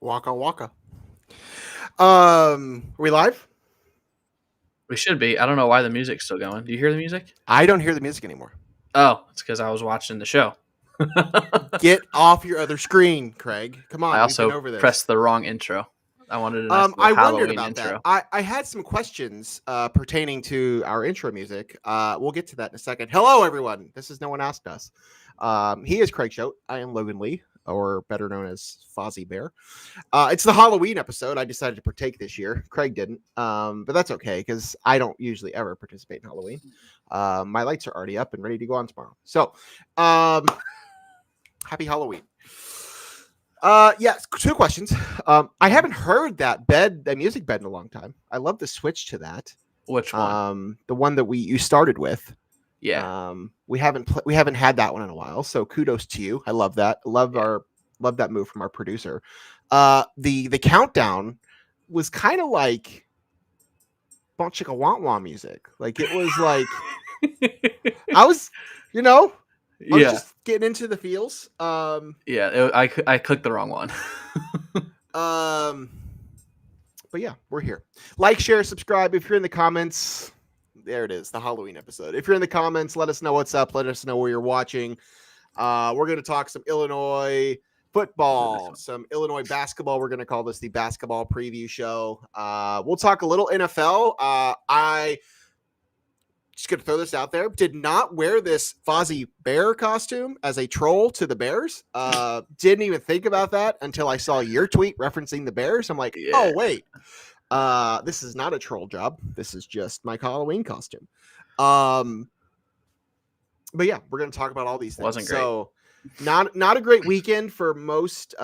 Waka waka. Are we live? We should be. I don't know why the music's still going. Do you hear the music? I don't hear the music anymore. Oh, it's because I was watching the show. Get off your other screen, Craig. Come I on, we've been also over this. pressed the wrong intro. I wanted a nice little I wondered Halloween about that. intro. I had some questions pertaining to our intro music. We'll get to that in a second. Hello, everyone. This is No One Asked Us. He is Craig Choate. I am Logan Lee, or better known as Fozzie Bear. It's the Halloween episode. I decided to partake this year. Craig didn't, but that's okay because I don't usually ever participate in Halloween. My lights are already up and ready to go on tomorrow. So, happy Halloween. Yes, two questions. I haven't heard that music bed in a long time. I love the switch to that. Which one? The one that you started with. Yeah. We haven't had that one in a while, so kudos to you. I love that. Love that move from our producer. The countdown was kind of like Bon Chicka Want Want music. Like it was like I was just getting into the feels. I clicked the wrong one. But yeah, we're here. Like, share, subscribe. If you're in the comments, there it is, the Halloween episode. If you're in the comments, let us know what's up. Let us know where you're watching. We're going to talk some Illinois football, some Illinois basketball. We're going to call this the basketball preview show. We'll talk a little NFL. I just going to throw this out there. Did not wear this Fozzie Bear costume as a troll to the Bears. Didn't even think about that until I saw your tweet referencing the Bears. I'm like, oh, wait. This is not a troll job. This is just my Halloween costume. But yeah, we're going to talk about all these things. Wasn't great. So not a great weekend for most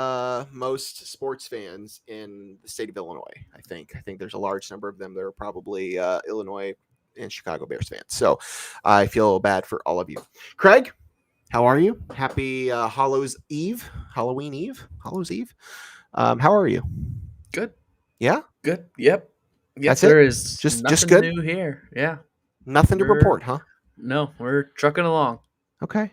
sports fans in the state of Illinois. I think there's a large number of them that are probably Illinois and Chicago Bears fans. So I feel bad for all of you. Craig, how are you? Happy Halloween Eve. How are you? Good. Yeah. Good. Yep. That's there it? is just good new here. Yeah. Nothing to report, huh? No, we're trucking along. Okay.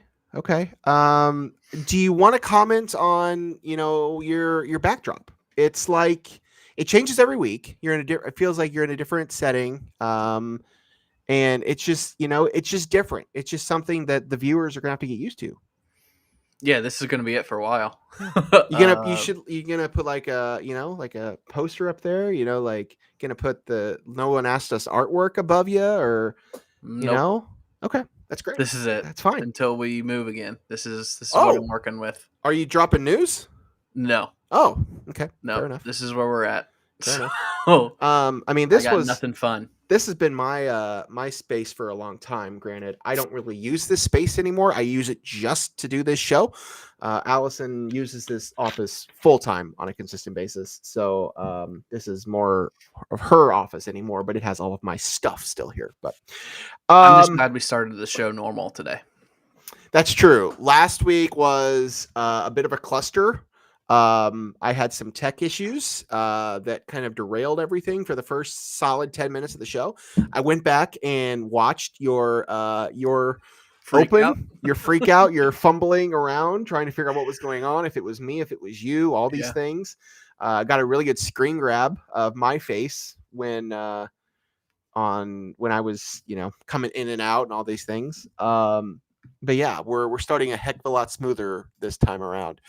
Do you want to comment on your backdrop? It's like it changes every week. It feels like you're in a different setting. And it's just different. It's just something that the viewers are gonna have to get used to. Yeah, this is gonna be it for a while. You're gonna put like a poster up there, like gonna put the No One Asked Us artwork above you, or nope. Okay, that's great. This is it. That's fine until we move again. This is what I'm working with. Are you dropping news? No. Oh, okay. No. Fair enough. This is where we're at. Fair enough. I mean, this was nothing fun. This has been my space for a long time. Granted, I don't really use this space anymore. I use it just to do this show. Allison uses this office full time on a consistent basis. So this is more of her office anymore, but it has all of my stuff still here. But I'm just glad we started the show normal today. That's true. Last week was a bit of a cluster. I had some tech issues that kind of derailed everything for the first solid 10 minutes of the show. I went back and watched your freak out, your fumbling around, trying to figure out what was going on, if it was me, if it was you, all these things. Got a really good screen grab of my face when I was, coming in and out and all these things. But yeah, we're starting a heck of a lot smoother this time around.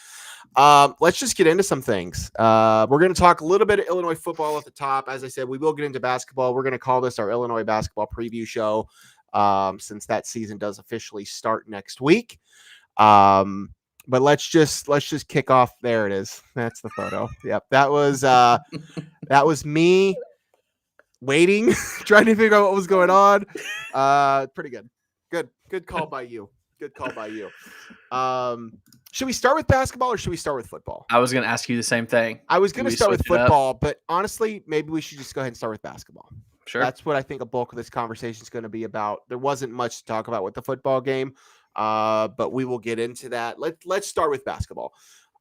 Let's just get into some things. We're going to talk a little bit of Illinois football at the top. As I said, we will get into basketball. We're going to call this our Illinois basketball preview show, since that season does officially start next week. But let's just kick off. There it is. That's the photo. Yep, that was me waiting, trying to figure out what was going on. Pretty good. Good call by you. Should we start with basketball or should we start with football? I was going to ask you the same thing. I was going to start with football, but honestly, maybe we should just go ahead and start with basketball. Sure. That's what I think a bulk of this conversation is going to be about. There wasn't much to talk about with the football game, but we will get into that. Let's start with basketball.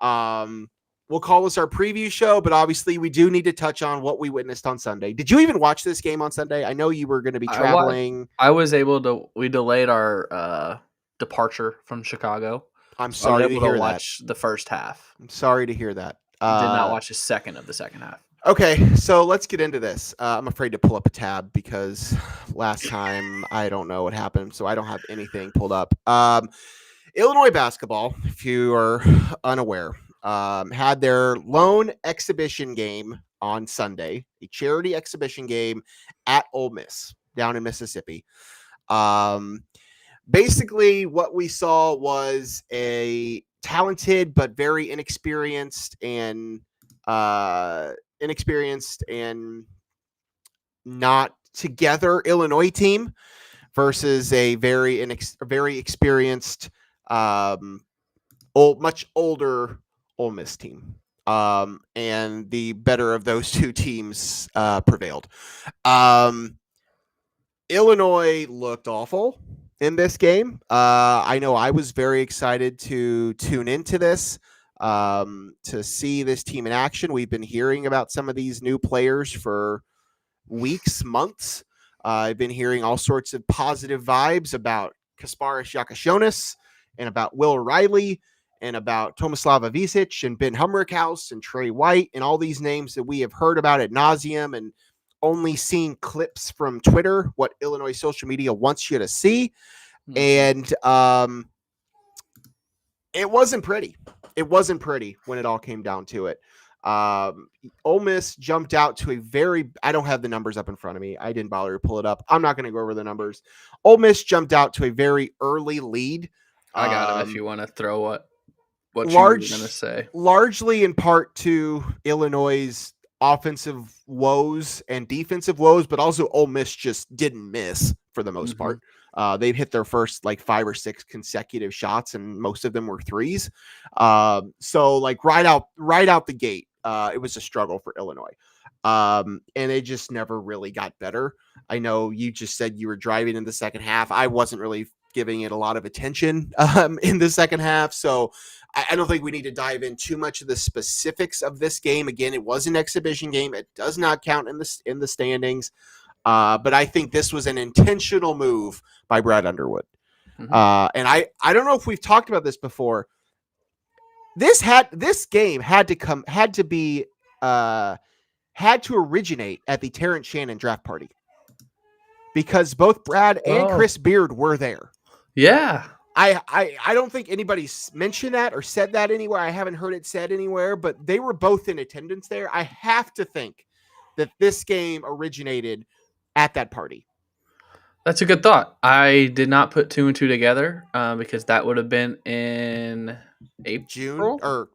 We'll call this our preview show, but obviously we do need to touch on what we witnessed on Sunday. Did you even watch this game on Sunday? I know you were going to be traveling. I was able to. We delayed our departure from Chicago. I'm sorry to hear that. Watch the first half. I'm sorry to hear that. Did not watch a second of the second half. Okay, so let's get into this. I'm afraid to pull up a tab because last time I don't know what happened, so I don't have anything pulled up. Illinois basketball, if you are unaware, had their lone exhibition game on Sunday, a charity exhibition game at Ole Miss down in Mississippi. Basically, what we saw was a talented but very inexperienced and not together Illinois team versus a very experienced, much older Ole Miss team. And the better of those two teams prevailed. Illinois looked awful in this game. I know I was very excited to tune into this, to see this team in action. We've been hearing about some of these new players for weeks, months. I've been hearing all sorts of positive vibes about Kasparis Yakashonis and about Will Riley and about Tomislav Ivicic and Ben Humrickhouse and Trey White and all these names that we have heard about ad nauseum and only seen clips from Twitter, what Illinois social media wants you to see. And it wasn't pretty. It wasn't pretty when it all came down to it. Ole Miss jumped out to a very, I don't have the numbers up in front of me. I didn't bother to pull it up. I'm not going to go over the numbers. Ole Miss jumped out to a very early lead. I got it if you want to throw what you were going to say. Largely in part to Illinois' offensive woes and defensive woes, but also Ole Miss just didn't miss for the most part. They've hit their first like 5 or 6 consecutive shots, and most of them were threes. So like right out the gate, it was a struggle for Illinois. And it just never really got better. I know you just said you were driving in the second half. I wasn't really giving it a lot of attention in the second half. So I don't think we need to dive in too much of the specifics of this game. Again, it was an exhibition game. It does not count in the standings. But I think this was an intentional move by Brad Underwood. And I don't know if we've talked about this before. This game had to originate at the Terrence Shannon draft party because both Brad and Chris Beard were there. Yeah. I don't think anybody's mentioned that or said that anywhere. I haven't heard it said anywhere, but they were both in attendance there. I have to think that this game originated at that party. That's a good thought. I did not put 2 and 2 together because that would have been in April? June or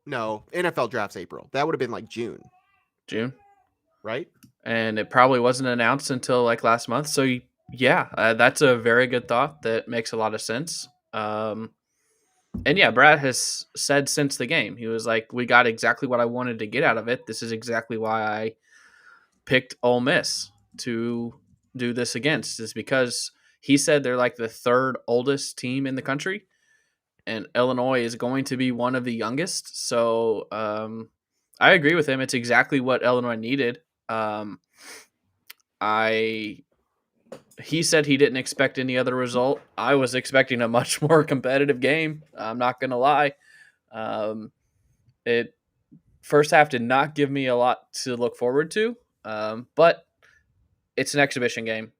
no, NFL drafts April. That would have been like June, right? And it probably wasn't announced until like last month. So yeah, that's a very good thought. That makes a lot of sense. And yeah, Brad has said since the game, he was like, we got exactly what I wanted to get out of it. This is exactly why I picked Ole Miss to do this against, is because he said they're like the 3rd oldest team in the country, and Illinois is going to be one of the youngest. So I agree with him. It's exactly what Illinois needed. He said he didn't expect any other result. I was expecting a much more competitive game. I'm not going to lie. It first half did not give me a lot to look forward to, but it's an exhibition game.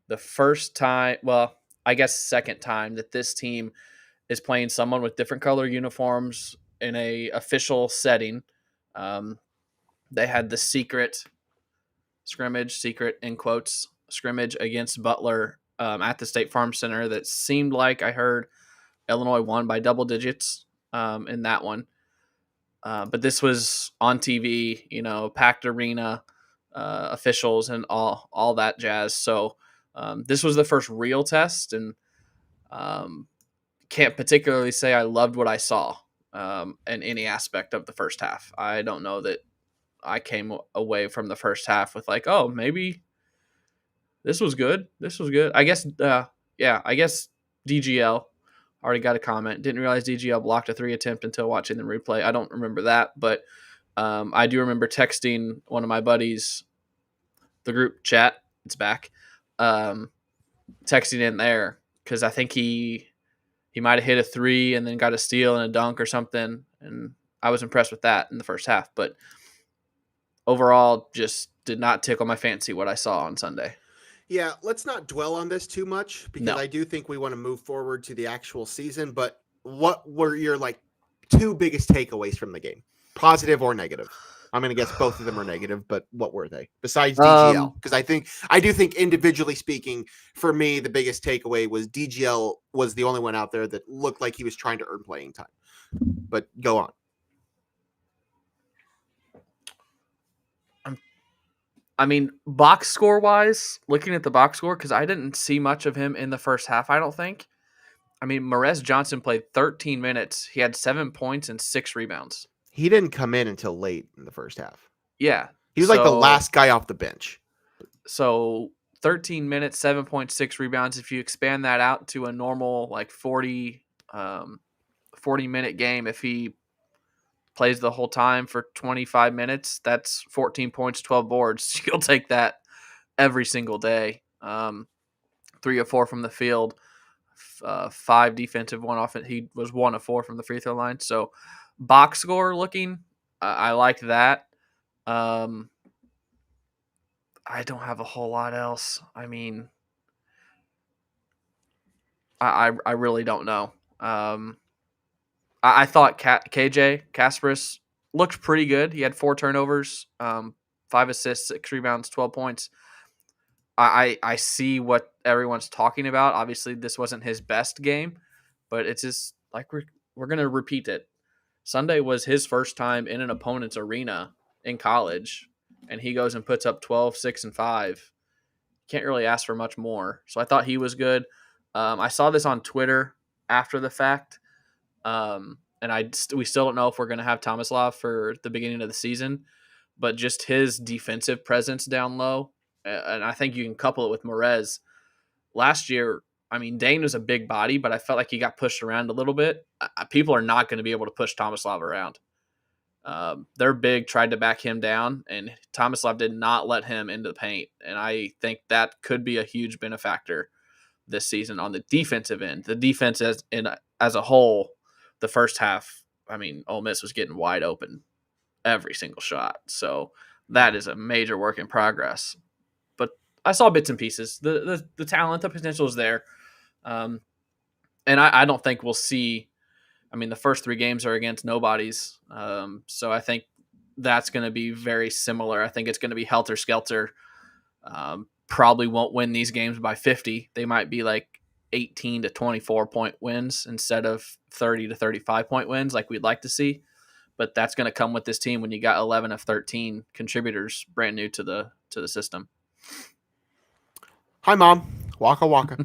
The first time, well, I guess second time that this team is playing someone with different color uniforms in a official setting. They had the secret in quotes, scrimmage against Butler at the State Farm Center that seemed like I heard Illinois won by double digits in that one. But this was on TV, packed arena, officials and all that jazz. So this was the first real test, and can't particularly say I loved what I saw in any aspect of the first half. I don't know that I came away from the first half with like, oh, maybe this was good. I guess, I guess DGL already got a comment. Didn't realize DGL blocked a 3 attempt until watching the replay. I don't remember that, but I do remember texting one of my buddies, the group chat. It's back. Texting in there because I think he might have hit a 3 and then got a steal and a dunk or something. And I was impressed with that in the first half, but overall just did not tickle my fancy what I saw on Sunday. Yeah, let's not dwell on this too much because No. I do think we want to move forward to the actual season. But what were your like two biggest takeaways from the game, positive or negative? I'm going to guess both of them are negative, but what were they besides DGL? Because I do think individually speaking, for me, the biggest takeaway was DGL was the only one out there that looked like he was trying to earn playing time. But go on. I mean, box score wise, looking at the box score, because I didn't see much of him in the first half, I don't think. I mean, Marez Johnson played 13 minutes. He had 7 points and 6 rebounds. He didn't come in until late in the first half. Yeah. He was like the last guy off the bench. So 13 minutes, 7.6 rebounds. If you expand that out to a normal like 40-minute game, if he plays the whole time for 25 minutes, that's 14 points, 12 boards. You'll take that every single day. 3 or 4 from the field, 5 defensive, 1 offense. He was 1 of 4 from the free throw line. So box score looking, I like that. I don't have a whole lot else. I mean, I really don't know. I thought KJ Kasparis looked pretty good. He had 4 turnovers, 5 assists, 6 rebounds, 12 points. I see what everyone's talking about. Obviously, this wasn't his best game, but it's just like we're gonna repeat it. Sunday was his first time in an opponent's arena in college, and he goes and puts up 12, 6, and 5. Can't really ask for much more. So I thought he was good. I saw this on Twitter after the fact, and we still don't know if we're going to have Tomislav for the beginning of the season, but just his defensive presence down low, and I think you can couple it with Marez. Last year, I mean, Dane was a big body, but I felt like he got pushed around a little bit. People are not going to be able to push Tomislav around. Their big tried to back him down, and Tomislav did not let him into the paint. And I think that could be a huge benefactor this season on the defensive end. The defense as a whole, the first half, I mean, Ole Miss was getting wide open every single shot. So that is a major work in progress. But I saw bits and pieces. The talent, the potential is there. And I don't think we'll see. I mean, the first 3 games are against nobodies. So I think that's going to be very similar. I think it's going to be helter-skelter. Probably won't win these games by 50. They might be like 18 to 24 point wins instead of 30 to 35 point wins like we'd like to see. But that's going to come with this team when you got 11 of 13 contributors brand new to the system. Hi, Mom. Waka waka.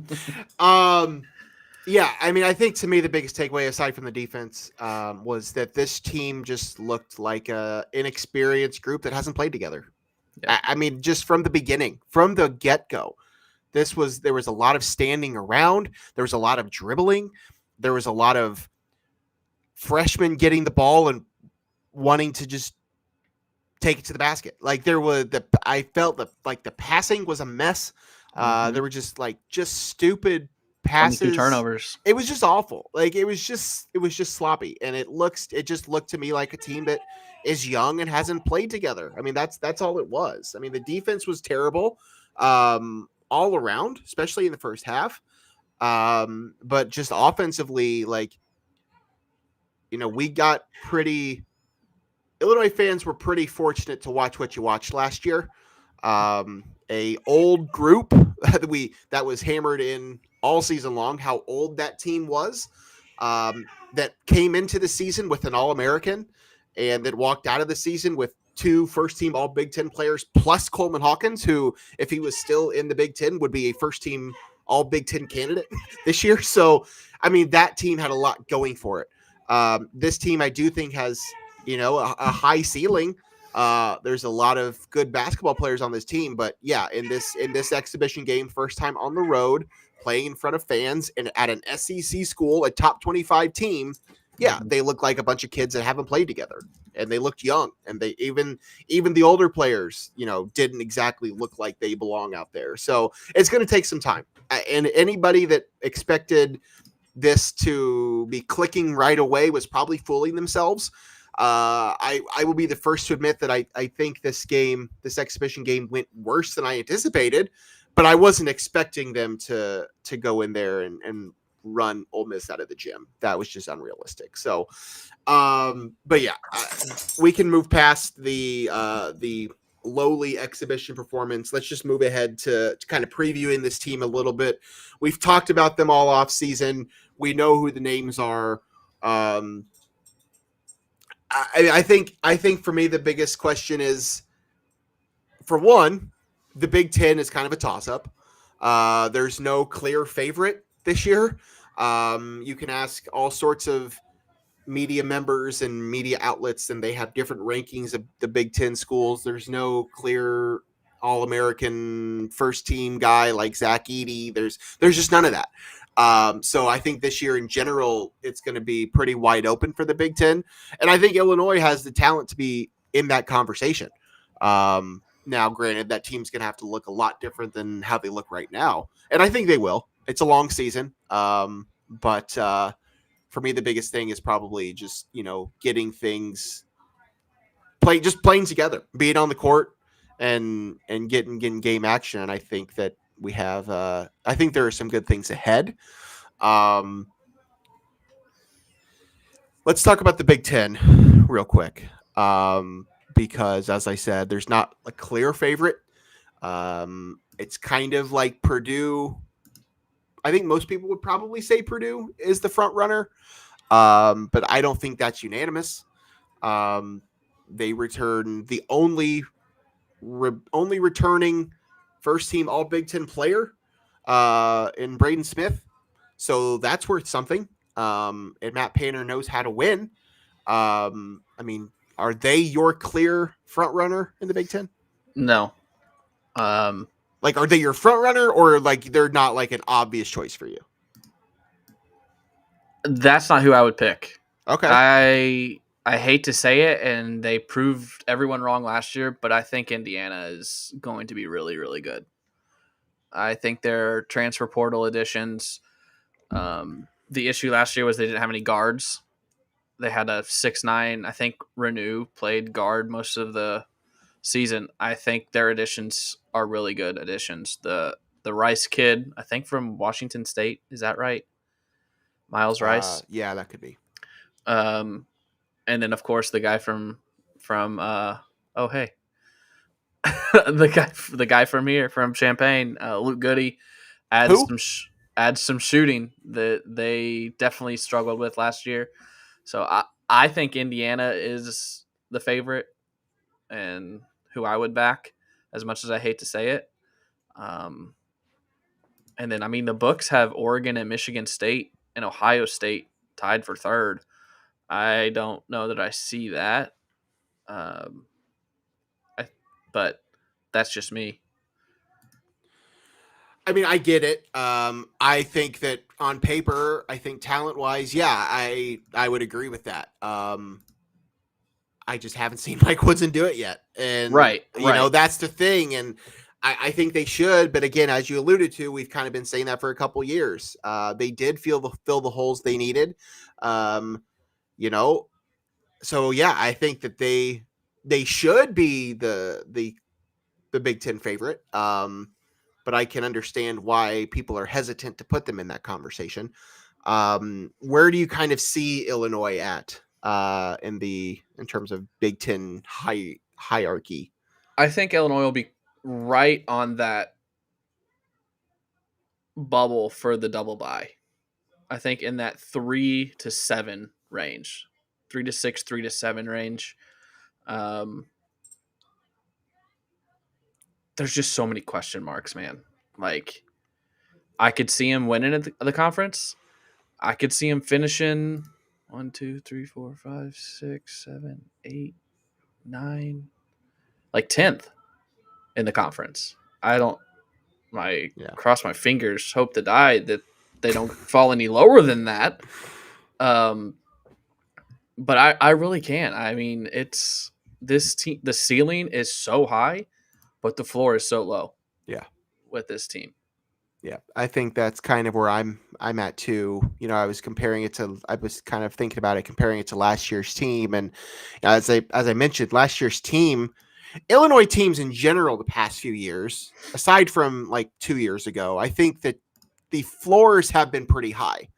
Yeah, I mean, I think to me the biggest takeaway, aside from the defense, was that this team just looked like an inexperienced group that hasn't played together. Yeah. I mean, just from the beginning, from the get-go, there was a lot of standing around. There was a lot of dribbling. There was a lot of freshmen getting the ball and wanting to just take it to the basket. Like I felt like the passing was a mess. There were just stupid passes, 22 turnovers. It was just awful. Like it was just sloppy, and it just looked to me like a team that is young and hasn't played together. I mean, that's all it was. I mean, the defense was terrible, all around, especially in the first half. But just offensively, we got Illinois fans were pretty fortunate to watch what you watched last year. A old group that was hammered in all season long, how old that team was, that came into the season with an All-American and that walked out of the season with 2 first-team All-Big Ten players plus Coleman Hawkins, who, if he was still in the Big Ten, would be a first-team All-Big Ten candidate this year. So, I mean, that team had a lot going for it. This team, I do think, has, a high ceiling. There's a lot of good basketball players on this team, but yeah, in this exhibition game, first time on the road, playing in front of fans and at an SEC school, a top 25 team, yeah, they look like a bunch of kids that haven't played together, and they looked young, and they even the older players, didn't exactly look like they belong out there. So it's going to take some time, and anybody that expected this to be clicking right away was probably fooling themselves. I will be the first to admit that I think this exhibition game went worse than I anticipated, but I wasn't expecting them to go in there and run Ole Miss out of the gym. That was just unrealistic. So, but yeah, we can move past the lowly exhibition performance. Let's just move ahead to kind of previewing this team a little bit. We've talked about them all off season. We know who the names are. I think for me the biggest question is, for one, the Big Ten is kind of a toss up. There's no clear favorite this year. You can ask all sorts of media members and media outlets, and they have different rankings of the Big Ten schools. There's no clear All-American first team guy like Zach Edey. There's just none of that. So I think this year in general, it's going to be pretty wide open for the Big Ten. And I think Illinois has the talent to be in that conversation. Now, granted, that team's going to have to look a lot different than how they look right now. And I think they will. It's a long season. But for me, the biggest thing is probably just, getting things playing together, being on the court and getting game action. And I think that we have, I think there are some good things ahead. Let's talk about the Big Ten real quick. Because as I said, there's not a clear favorite. It's kind of like Purdue. I think most people would probably say Purdue is the front runner. But I don't think that's unanimous. They return the only returning first team All Big Ten player in Braden Smith. So that's worth something. And Matt Painter knows how to win. I mean, are they your clear front runner in the Big Ten? No. Like, are they your front runner, or like they're not like an obvious choice for you? That's not who I would pick. Okay. I hate to say it, and they proved everyone wrong last year, but I think Indiana is going to be really, really good. I think their transfer portal additions. The issue last year was they didn't have any guards. They had a 6'9". I think Renew played guard most of the season. I think their additions are really good additions. The Rice kid, I think from Washington State, is that right? Miles Rice. Yeah, that could be. And then of course the guy from oh hey, the guy from here from Champaign, Luke Goody, adds some shooting that they definitely struggled with last year. So I think Indiana is the favorite and who I would back, as much as I hate to say it. And then, I mean, the books have Oregon and Michigan State and Ohio State tied for third. I don't know that I see that. But that's just me. I mean, I get it. I think that on paper, I think talent-wise, yeah, I would agree with that. I just haven't seen Mike Woodson do it yet. And, right. That's the thing. And I think they should. But again, as you alluded to, we've kind of been saying that for a couple years. They did fill the holes they needed. So, yeah, I think that they should be the Big Ten favorite. But I can understand why people are hesitant to put them in that conversation. Where do you kind of see Illinois at in terms of Big Ten hierarchy? I think Illinois will be right on that bubble for the double bye. I think in that 3 to 7 range, 3 to 6, 3 to 7 range. There's just so many question marks, man. Like, I could see him winning the conference. I could see him finishing 1, 2, 3, 4, 5, 6, 7, 8, 9, like 10th in the conference. I don't. Cross my fingers, hope to die that they don't fall any lower than that. But I really can't. I mean, it's this team. The ceiling is so high, but the floor is so low. Yeah, with this team. Yeah, I think that's kind of where I'm at too. You know, I was kind of thinking about it, comparing it to last year's team, and as I mentioned, last year's team, Illinois teams in general, the past few years, aside from like 2 years ago, I think that the floors have been pretty high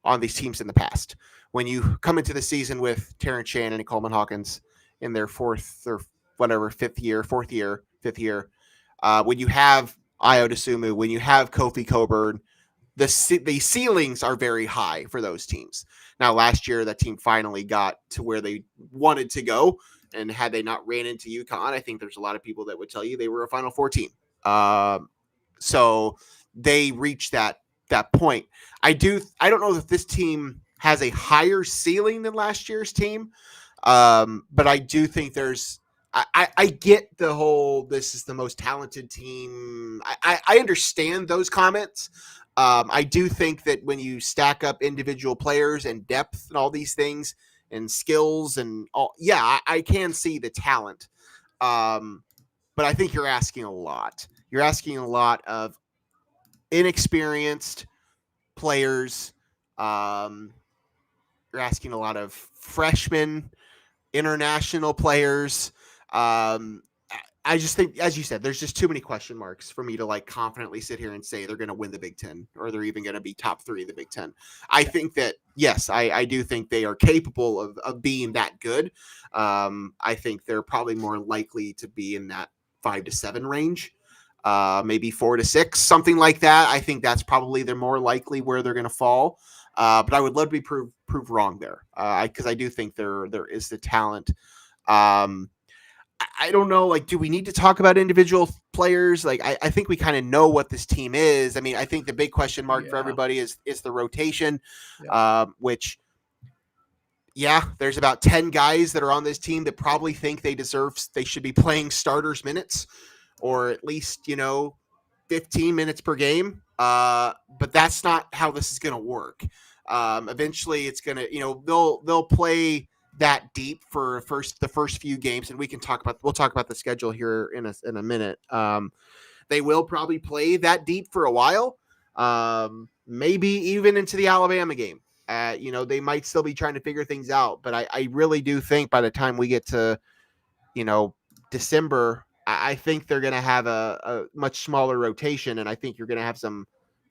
on these teams in the past. When you come into the season with Terrence Shannon and Coleman Hawkins in their fourth or whatever, fifth year, when you have Io DeSumo, when you have Kofi Coburn, the ceilings are very high for those teams. Now, last year, that team finally got to where they wanted to go. And had they not ran into UConn, I think there's a lot of people that would tell you they were a Final Four team. So they reached that point. I don't know if this team has a higher ceiling than last year's team, but I do think I get the whole this is the most talented team. I understand those comments. I do think that when you stack up individual players and depth and all these things and skills and all, yeah, I can see the talent. But I think you're asking a lot. You're asking a lot of inexperienced players. You're asking a lot of freshmen, international players. I just think, as you said, there's just too many question marks for me to like confidently sit here and say they're going to win the Big Ten or they're even going to be top 3 of the Big Ten. I think that, yes, I do think they are capable of being that good. I think they're probably more likely to be in that 5 to 7 range, maybe 4 to 6, something like that. I think that's probably they're more likely where they're going to fall. But I would love to be proved wrong there because I do think there is the talent. I don't know, like, do we need to talk about individual players? Like, I think we kind of know what this team is. I mean, I think the big question mark for everybody is the rotation, which, yeah, there's about 10 guys that are on this team that probably think they should be playing starters minutes or at least, 15 minutes per game. But that's not how this is going to work. Eventually it's going to, they'll play that deep for the first few games, and we'll talk about the schedule here in a minute. They will probably play that deep for a while, maybe even into the Alabama game. They might still be trying to figure things out, but I really do think by the time we get to, December, I think they're going to have a much smaller rotation, and I think you're going to have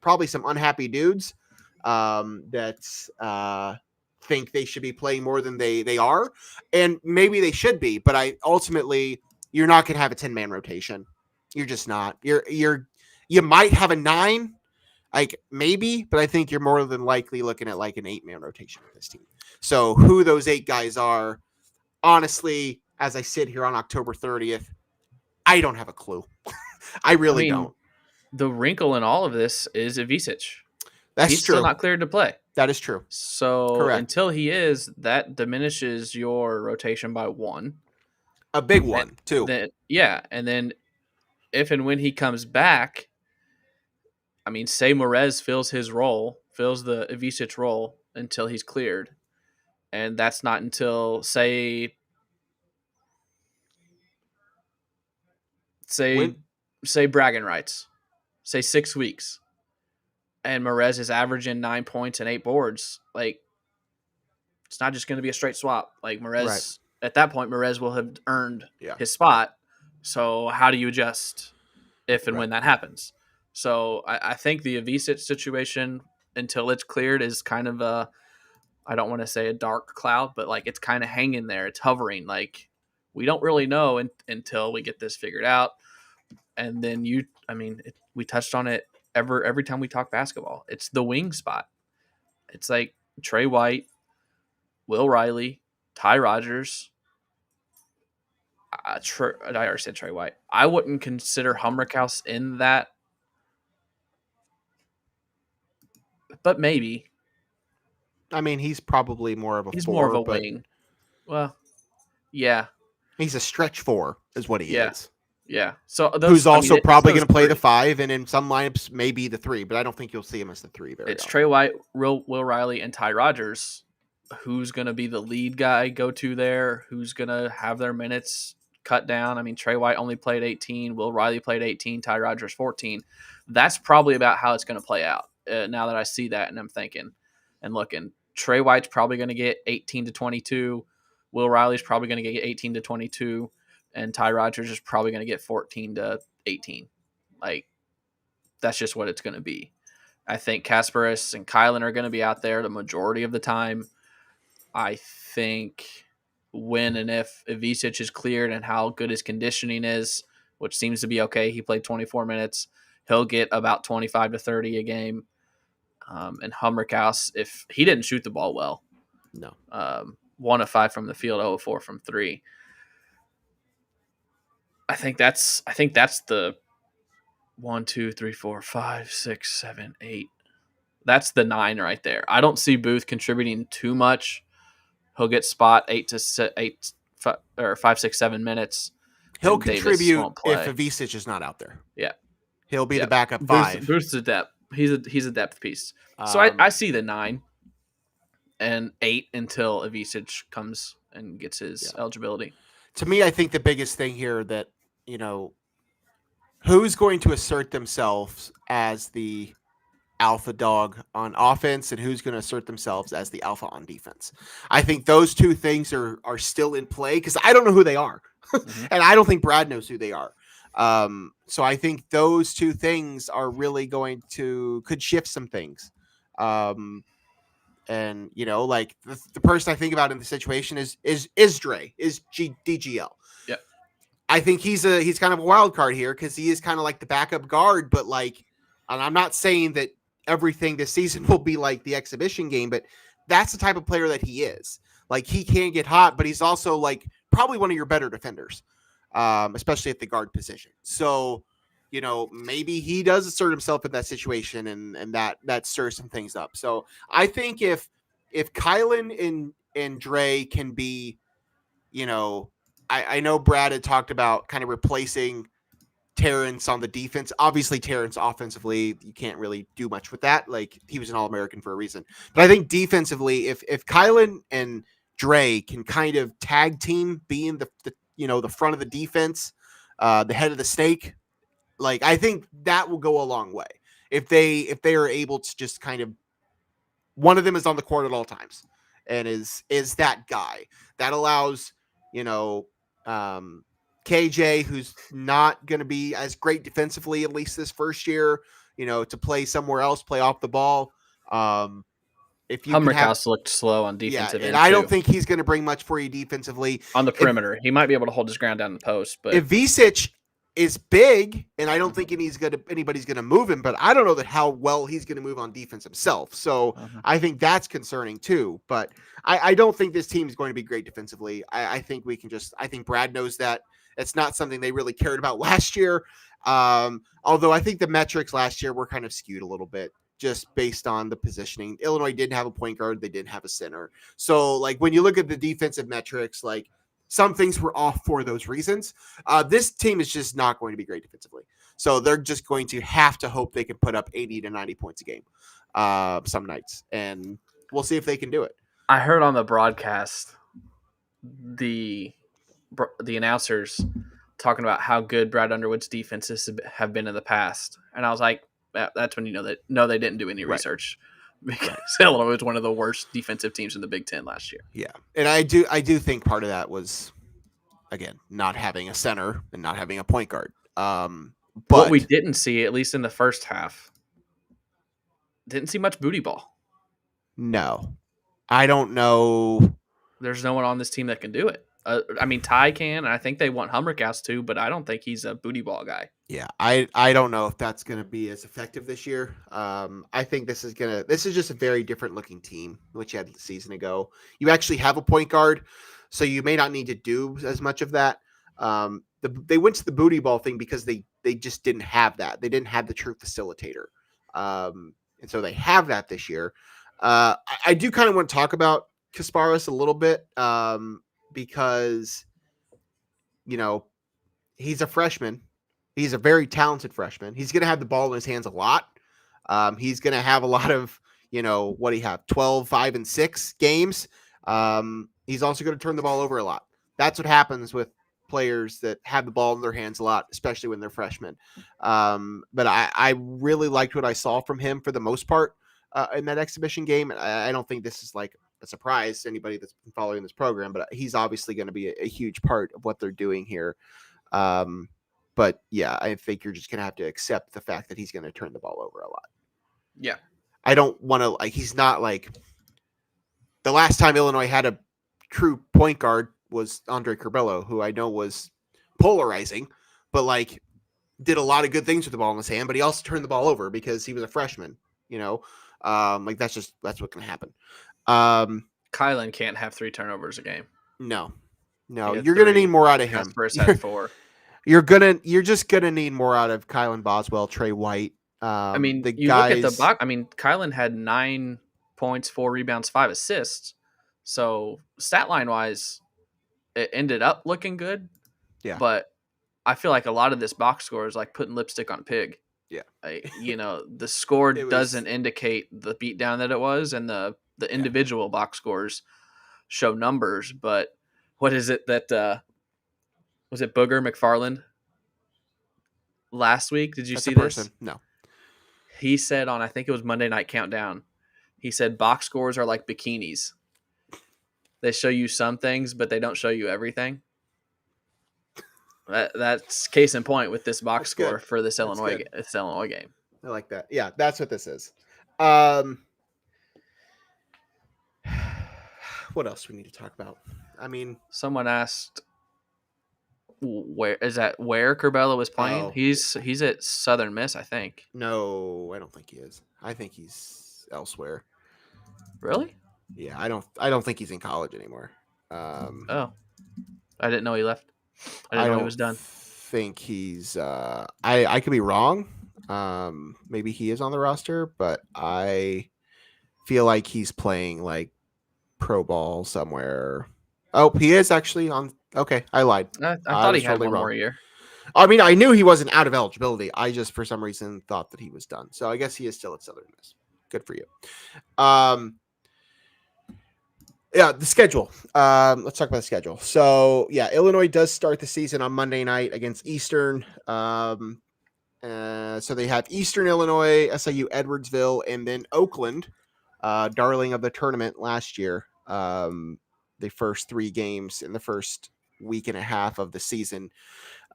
probably some unhappy dudes that think they should be playing more than they are, and maybe they should be, but ultimately you're not going to have a 10-man rotation. You're just not. You might have a 9, like maybe, but I think you're more than likely looking at like an 8-man rotation with this team. So who those 8 guys are, honestly, as I sit here on October 30th, I don't have a clue. I really don't. The wrinkle in all of this is Ivisic. He's still not cleared to play. That is true. So correct. Until he is, that diminishes your rotation by 1. A big one, too. And then if and when he comes back, say Morez fills the Ivisic role until he's cleared. And that's not until, say bragging rights, say 6 weeks, and Morez is averaging 9 points and 8 boards. Like, it's not just going to be a straight swap. Like, Morez, right. At that point, Morez will have earned his spot. So how do you adjust if and when that happens? So I think the Ivisic situation, until it's cleared, is kind of I don't want to say a dark cloud, but like it's kind of hanging there. It's hovering. Like, we don't really know until we get this figured out. And then we touched on it every time we talk basketball. It's the wing spot. It's like Trey White, Will Riley, Ty Rodgers. I already said Trey White. I wouldn't consider Hummerkaus in that, but maybe. He's probably more of a He's more of a wing. Well, yeah. He's a stretch 4 is what he is. Yeah. So who's also probably going to play the 5, and in some lineups maybe the 3, but I don't think you'll see him as the 3 very It's often. Trey White, Will Riley, and Ty Rodgers. Who's going to be the lead guy go to there? Who's going to have their minutes cut down. I mean, Trey White only played 18. Will Riley played 18. Ty Rodgers 14. That's probably about how it's going to play out. Now that I see that and I'm thinking and looking, Trey White's probably going to get 18 to 22. Will Riley's probably going to get 18 to 22. And Ty Rodgers is probably going to get 14 to 18. Like, that's just what it's going to be. I think Kasparis and Kylan are going to be out there the majority of the time. I think when and if Ivicic is cleared and how good his conditioning is, which seems to be okay. He played 24 minutes. He'll get about 25 to 30 a game. And Hummerkaus, if he didn't shoot the ball well. No. 1 of 5 from the field, 0 of 4 from 3. I think that's the 1, 2, 3, 4, 5, 6, 7, 8. That's the 9 right there. I don't see Booth contributing too much. He'll get spot 5, 6, 7 minutes. He'll contribute if Ivicic is not out there. Yeah, he'll be the backup 5. Booth's a depth. He's a depth piece. So I see the 9 and 8 until Ivicic comes and gets his eligibility. To me, I think the biggest thing here that, who's going to assert themselves as the alpha dog on offense and who's going to assert themselves as the alpha on defense. I think those two things are still in play because I don't know who they are. Mm-hmm. And I don't think Brad knows who they are. So I think those two things are really could shift some things. And like the person I think about in the situation is Dre, DGL. Yeah. I think he's kind of a wild card here because he is kind of like the backup guard, but like, and I'm not saying that everything this season will be like the exhibition game, but that's the type of player that he is. Like he can get hot, but he's also like probably one of your better defenders, especially at the guard position. So, maybe he does assert himself in that situation and that stirs some things up. So I think if Kylan and Dre can be, I know Brad had talked about kind of replacing Terrence on the defense. Obviously, Terrence offensively, you can't really do much with that. Like he was an All-American for a reason. But I think defensively, if Kylan and Dre can kind of tag team, being the front of the defense, the head of the snake, like I think that will go a long way. If they are able to just kind of, one of them is on the court at all times and is that guy that allows, KJ, who's not going to be as great defensively, at least this first year, to play somewhere else, play off the ball. If you Hummerkaus looked slow on defensive end, and I don't think he's going to bring much for you defensively on the perimeter. He might be able to hold his ground down the post, but if Ivicic is big, and I don't think anybody's going to move him, but I don't know how well he's going to move on defense himself. So I think that's concerning too. But I don't think this team is going to be great defensively. I think I think Brad knows that. It's not something they really cared about last year. Although I think the metrics last year were kind of skewed a little bit just based on the positioning. Illinois didn't have a point guard. They didn't have a center. So like when you look at the defensive metrics, like some things were off for those reasons. This team is just not going to be great defensively. So they're just going to have to hope they can put up 80 to 90 points a game some nights. And we'll see if they can do it. I heard on the broadcast the announcers talking about how good Brad Underwood's defenses have been in the past. And I was like, that's when they didn't do any research. Because Illinois was one of the worst defensive teams in the Big Ten last year. Yeah. And I do think part of that was, again, not having a center and not having a point guard. But what we didn't see, at least in the first half, didn't see much booty ball. No. I don't know. There's no one on this team that can do it. I mean, Ty can, and I think they want Hummerkaus too, but I don't think he's a booty ball guy. Yeah, I don't know if that's going to be as effective this year. I think this is just a very different looking team, which you had the season ago. You actually have a point guard, so you may not need to do as much of that. They went to the booty ball thing because they just didn't have that. They didn't have the true facilitator. And so they have that this year. I do kind of want to talk about Kasparis a little bit. Because, he's a freshman. He's a very talented freshman. He's going to have the ball in his hands a lot. He's going to have a lot of, what do you have? 12, 5, and 6 games. He's also going to turn the ball over a lot. That's what happens with players that have the ball in their hands a lot, especially when they're freshmen. But I really liked what I saw from him for the most part in that exhibition game. I don't think this is like a surprise to anybody that's been following this program, but he's obviously going to be a huge part of what they're doing here. But yeah, I think you're just going to have to accept the fact that he's going to turn the ball over a lot. Yeah. I don't want to like, he's not like the last time Illinois had a true point guard was Andre Curbelo, who I know was polarizing, but like did a lot of good things with the ball in his hand, but he also turned the ball over because he was a freshman, like that's what can happen. Kylan can't have 3 turnovers a game. No, you're going to need more out of him. First had 4. You're just going to need more out of Kylan Boswell, Trey White. I mean, look at the box. I mean, Kylan had 9 points, 4 rebounds, 5 assists. So stat line wise, it ended up looking good. Yeah. But I feel like a lot of this box score is like putting lipstick on a pig. Yeah. The score doesn't indicate the beatdown that it was, and the individual box scores show numbers. But what is it that was it Booger McFarland last week? Did you see this? No. He said on, I think it was Monday Night Countdown, he said box scores are like bikinis. They show you some things, but they don't show you everything. That's case in point with this box score for this Illinois game. I like that. Yeah, that's what this is. What else do we need to talk about? I mean, someone asked where Curbelo was playing. Oh. He's at Southern Miss, I think. No, I don't think he is. I think he's elsewhere. Really? Yeah, I don't think he's in college anymore. I didn't know he left. I didn't know he was done. Think he's I could be wrong. Maybe he is on the roster, but I feel like he's playing like pro ball somewhere. Oh, he is actually on. Okay, I lied. I thought he had one more year. I mean, I knew he wasn't out of eligibility. I just, for some reason, thought that he was done. So I guess he is still at Southern Miss. Good for you. Yeah, the schedule. Let's talk about the schedule. So, yeah, Illinois does start the season on Monday night against Eastern. So they have Eastern Illinois, SIU Edwardsville, and then Oakland, darling of the tournament last year. The first 3 games in the first week and a half of the season.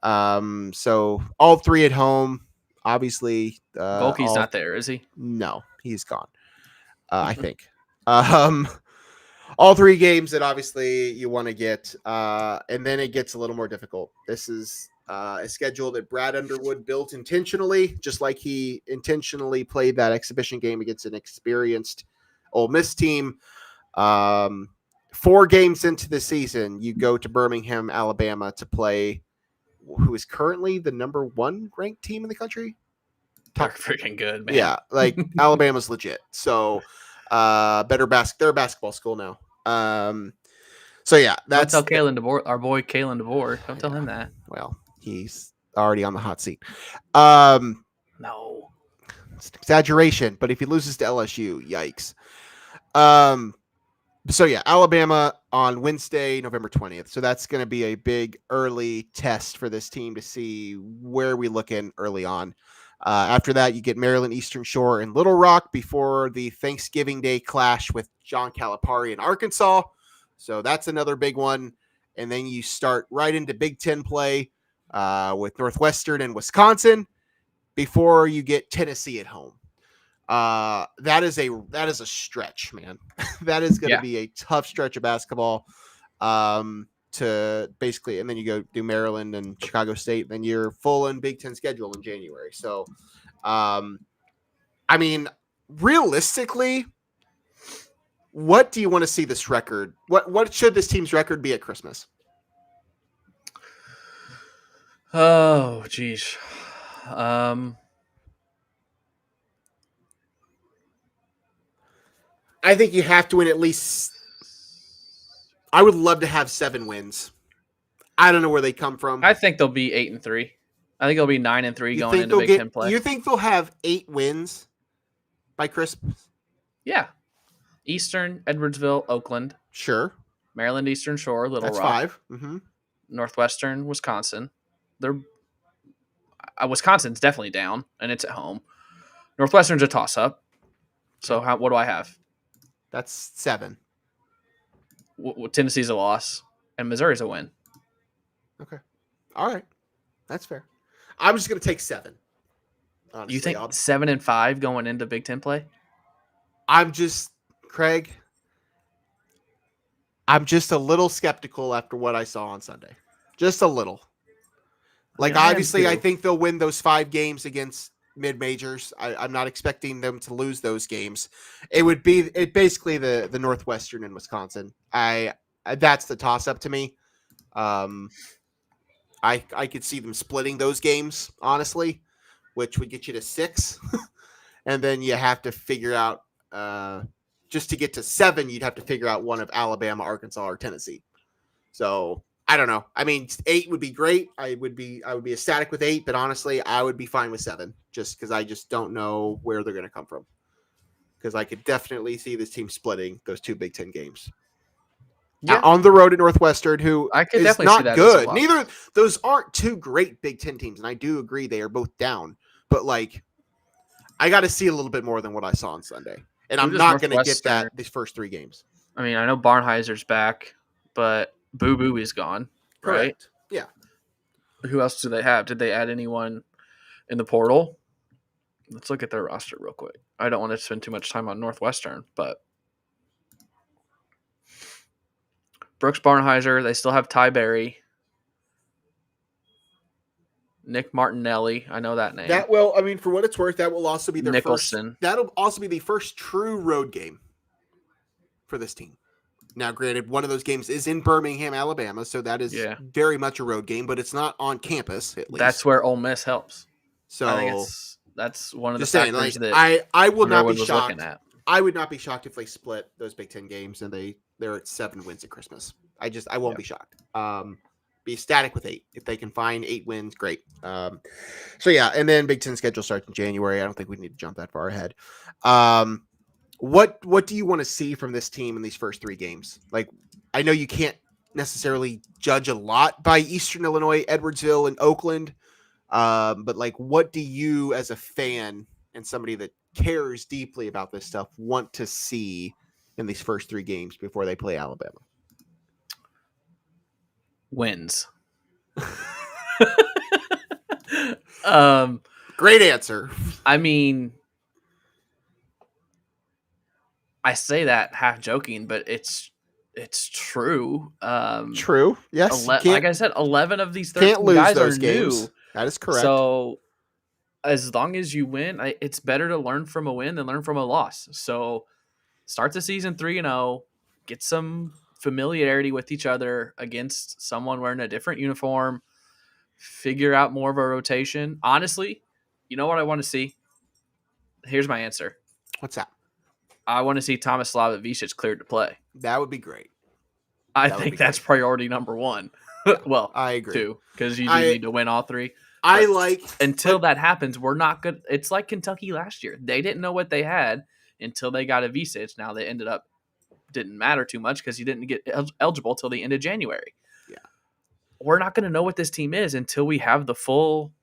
So all 3 at home. Obviously, Volke's not there, is he? No, he's gone. I think. All 3 games that obviously you want to get, and then it gets a little more difficult. This is a schedule that Brad Underwood built intentionally, just like he intentionally played that exhibition game against an experienced Ole Miss team. 4 games into the season, you go to Birmingham, Alabama to play who is currently the number 1 ranked team in the country. They're freaking good, man. Yeah, like Alabama's legit. So they're a basketball school now. So yeah, that's don't tell Kalen DeVore, our boy Kalen DeVore. Don't tell him that. Well, he's already on the hot seat. No, it's an exaggeration, but if he loses to LSU, yikes. So yeah, Alabama on Wednesday, November 20th. So that's going to be a big early test for this team to see where we look in early on. After that, you get Maryland, Eastern Shore, and Little Rock before the Thanksgiving Day clash with John Calipari in Arkansas. So that's another big one. And then you start right into Big Ten play with Northwestern and Wisconsin before you get Tennessee at home. That is a stretch, man. That is going to be a tough stretch of basketball. To basically, and then you go do Maryland and Chicago State, then you're full in Big Ten schedule in January. So, I mean, realistically, what do you want to see this record? What should this team's record be at Christmas? Oh, geez. I think you have to win at least. I would love to have 7 wins. I don't know where they come from. I think they'll be 8-3. I think they'll be 9-3 going into Big Ten play. You think they'll have 8 wins by Christmas? Yeah. Eastern, Edwardsville, Oakland. Sure. Maryland, Eastern Shore, Little Rock. That's 5. Mm-hmm. Northwestern, Wisconsin. They're Wisconsin's definitely down, and it's at home. Northwestern's a toss-up. So what do I have? That's 7. Tennessee's a loss, and Missouri's a win. Okay. All right. That's fair. I'm just going to take 7. Honestly, you think 7 and 5 going into Big Ten play? Craig, I'm just a little skeptical after what I saw on Sunday. Just a little. Like, obviously, I think they'll win those 5 games against mid-majors. I'm not expecting them to lose those games. It basically the Northwestern and Wisconsin. That's the toss-up to me. I could see them splitting those games, honestly, which would get you to 6. And then you have to figure out, just to get to 7, you'd have to figure out one of Alabama, Arkansas, or Tennessee. So I don't know. I mean, 8 would be great. I would be ecstatic with 8, but honestly, I would be fine with 7, just because I just don't know where they're going to come from. Because I could definitely see this team splitting those 2 Big Ten games. Yeah. On the road at Northwestern, who I could is definitely not see that good. Neither those aren't 2 great Big Ten teams, and I do agree they are both down. But like, I got to see a little bit more than what I saw on Sunday, and I'm not going to get that these first 3 games. I mean, I know Barnheiser's back, but Boo Boo is gone, right? Correct. Yeah. Who else do they have? Did they add anyone in the portal? Let's look at their roster real quick. I don't want to spend too much time on Northwestern, but Brooks Barnheiser, they still have Ty Berry. Nick Martinelli, I know that name. That will, I mean, for what it's worth, that will also be their Nicholson. first. That'll also be the first true road game for this team. Now, granted, one of those games is in Birmingham, Alabama, so that is very much a road game, but it's not on campus. At least that's where Ole Miss helps. So I think that's one of the factors that I will not be shocked. At. I would not be shocked if they split those Big Ten games and they're at 7 wins at Christmas. I won't be shocked. Be ecstatic with 8 if they can find 8 wins. Great. So yeah, and then Big Ten schedule starts in January. I don't think we need to jump that far ahead. What do you want to see from this team in these first 3 games? Like, I know you can't necessarily judge a lot by Eastern Illinois, Edwardsville, and Oakland, but like, what do you, as a fan and somebody that cares deeply about this stuff, want to see in these first 3 games before they play Alabama? Wins. Great answer. I mean, I say that half joking, but it's true. True. Yes. Like I said, 11 of these 13 can't lose guys those are games. new. That is correct. So as long as you win, it's better to learn from a win than learn from a loss. So start the season 3-0, get some familiarity with each other against someone wearing a different uniform, figure out more of a rotation. Honestly, you know what I want to see? Here's my answer. What's that? I want to see Thomas Slavovicic cleared to play. That would be great. I think that's priority number 1. Well, I agree. 2, because you do need to win all 3. Until that happens, we're not good. It's like Kentucky last year. They didn't know what they had until they got a Vicic. Now they ended up didn't matter too much because he didn't get eligible till the end of January. Yeah, we're not going to know what this team is until we have the full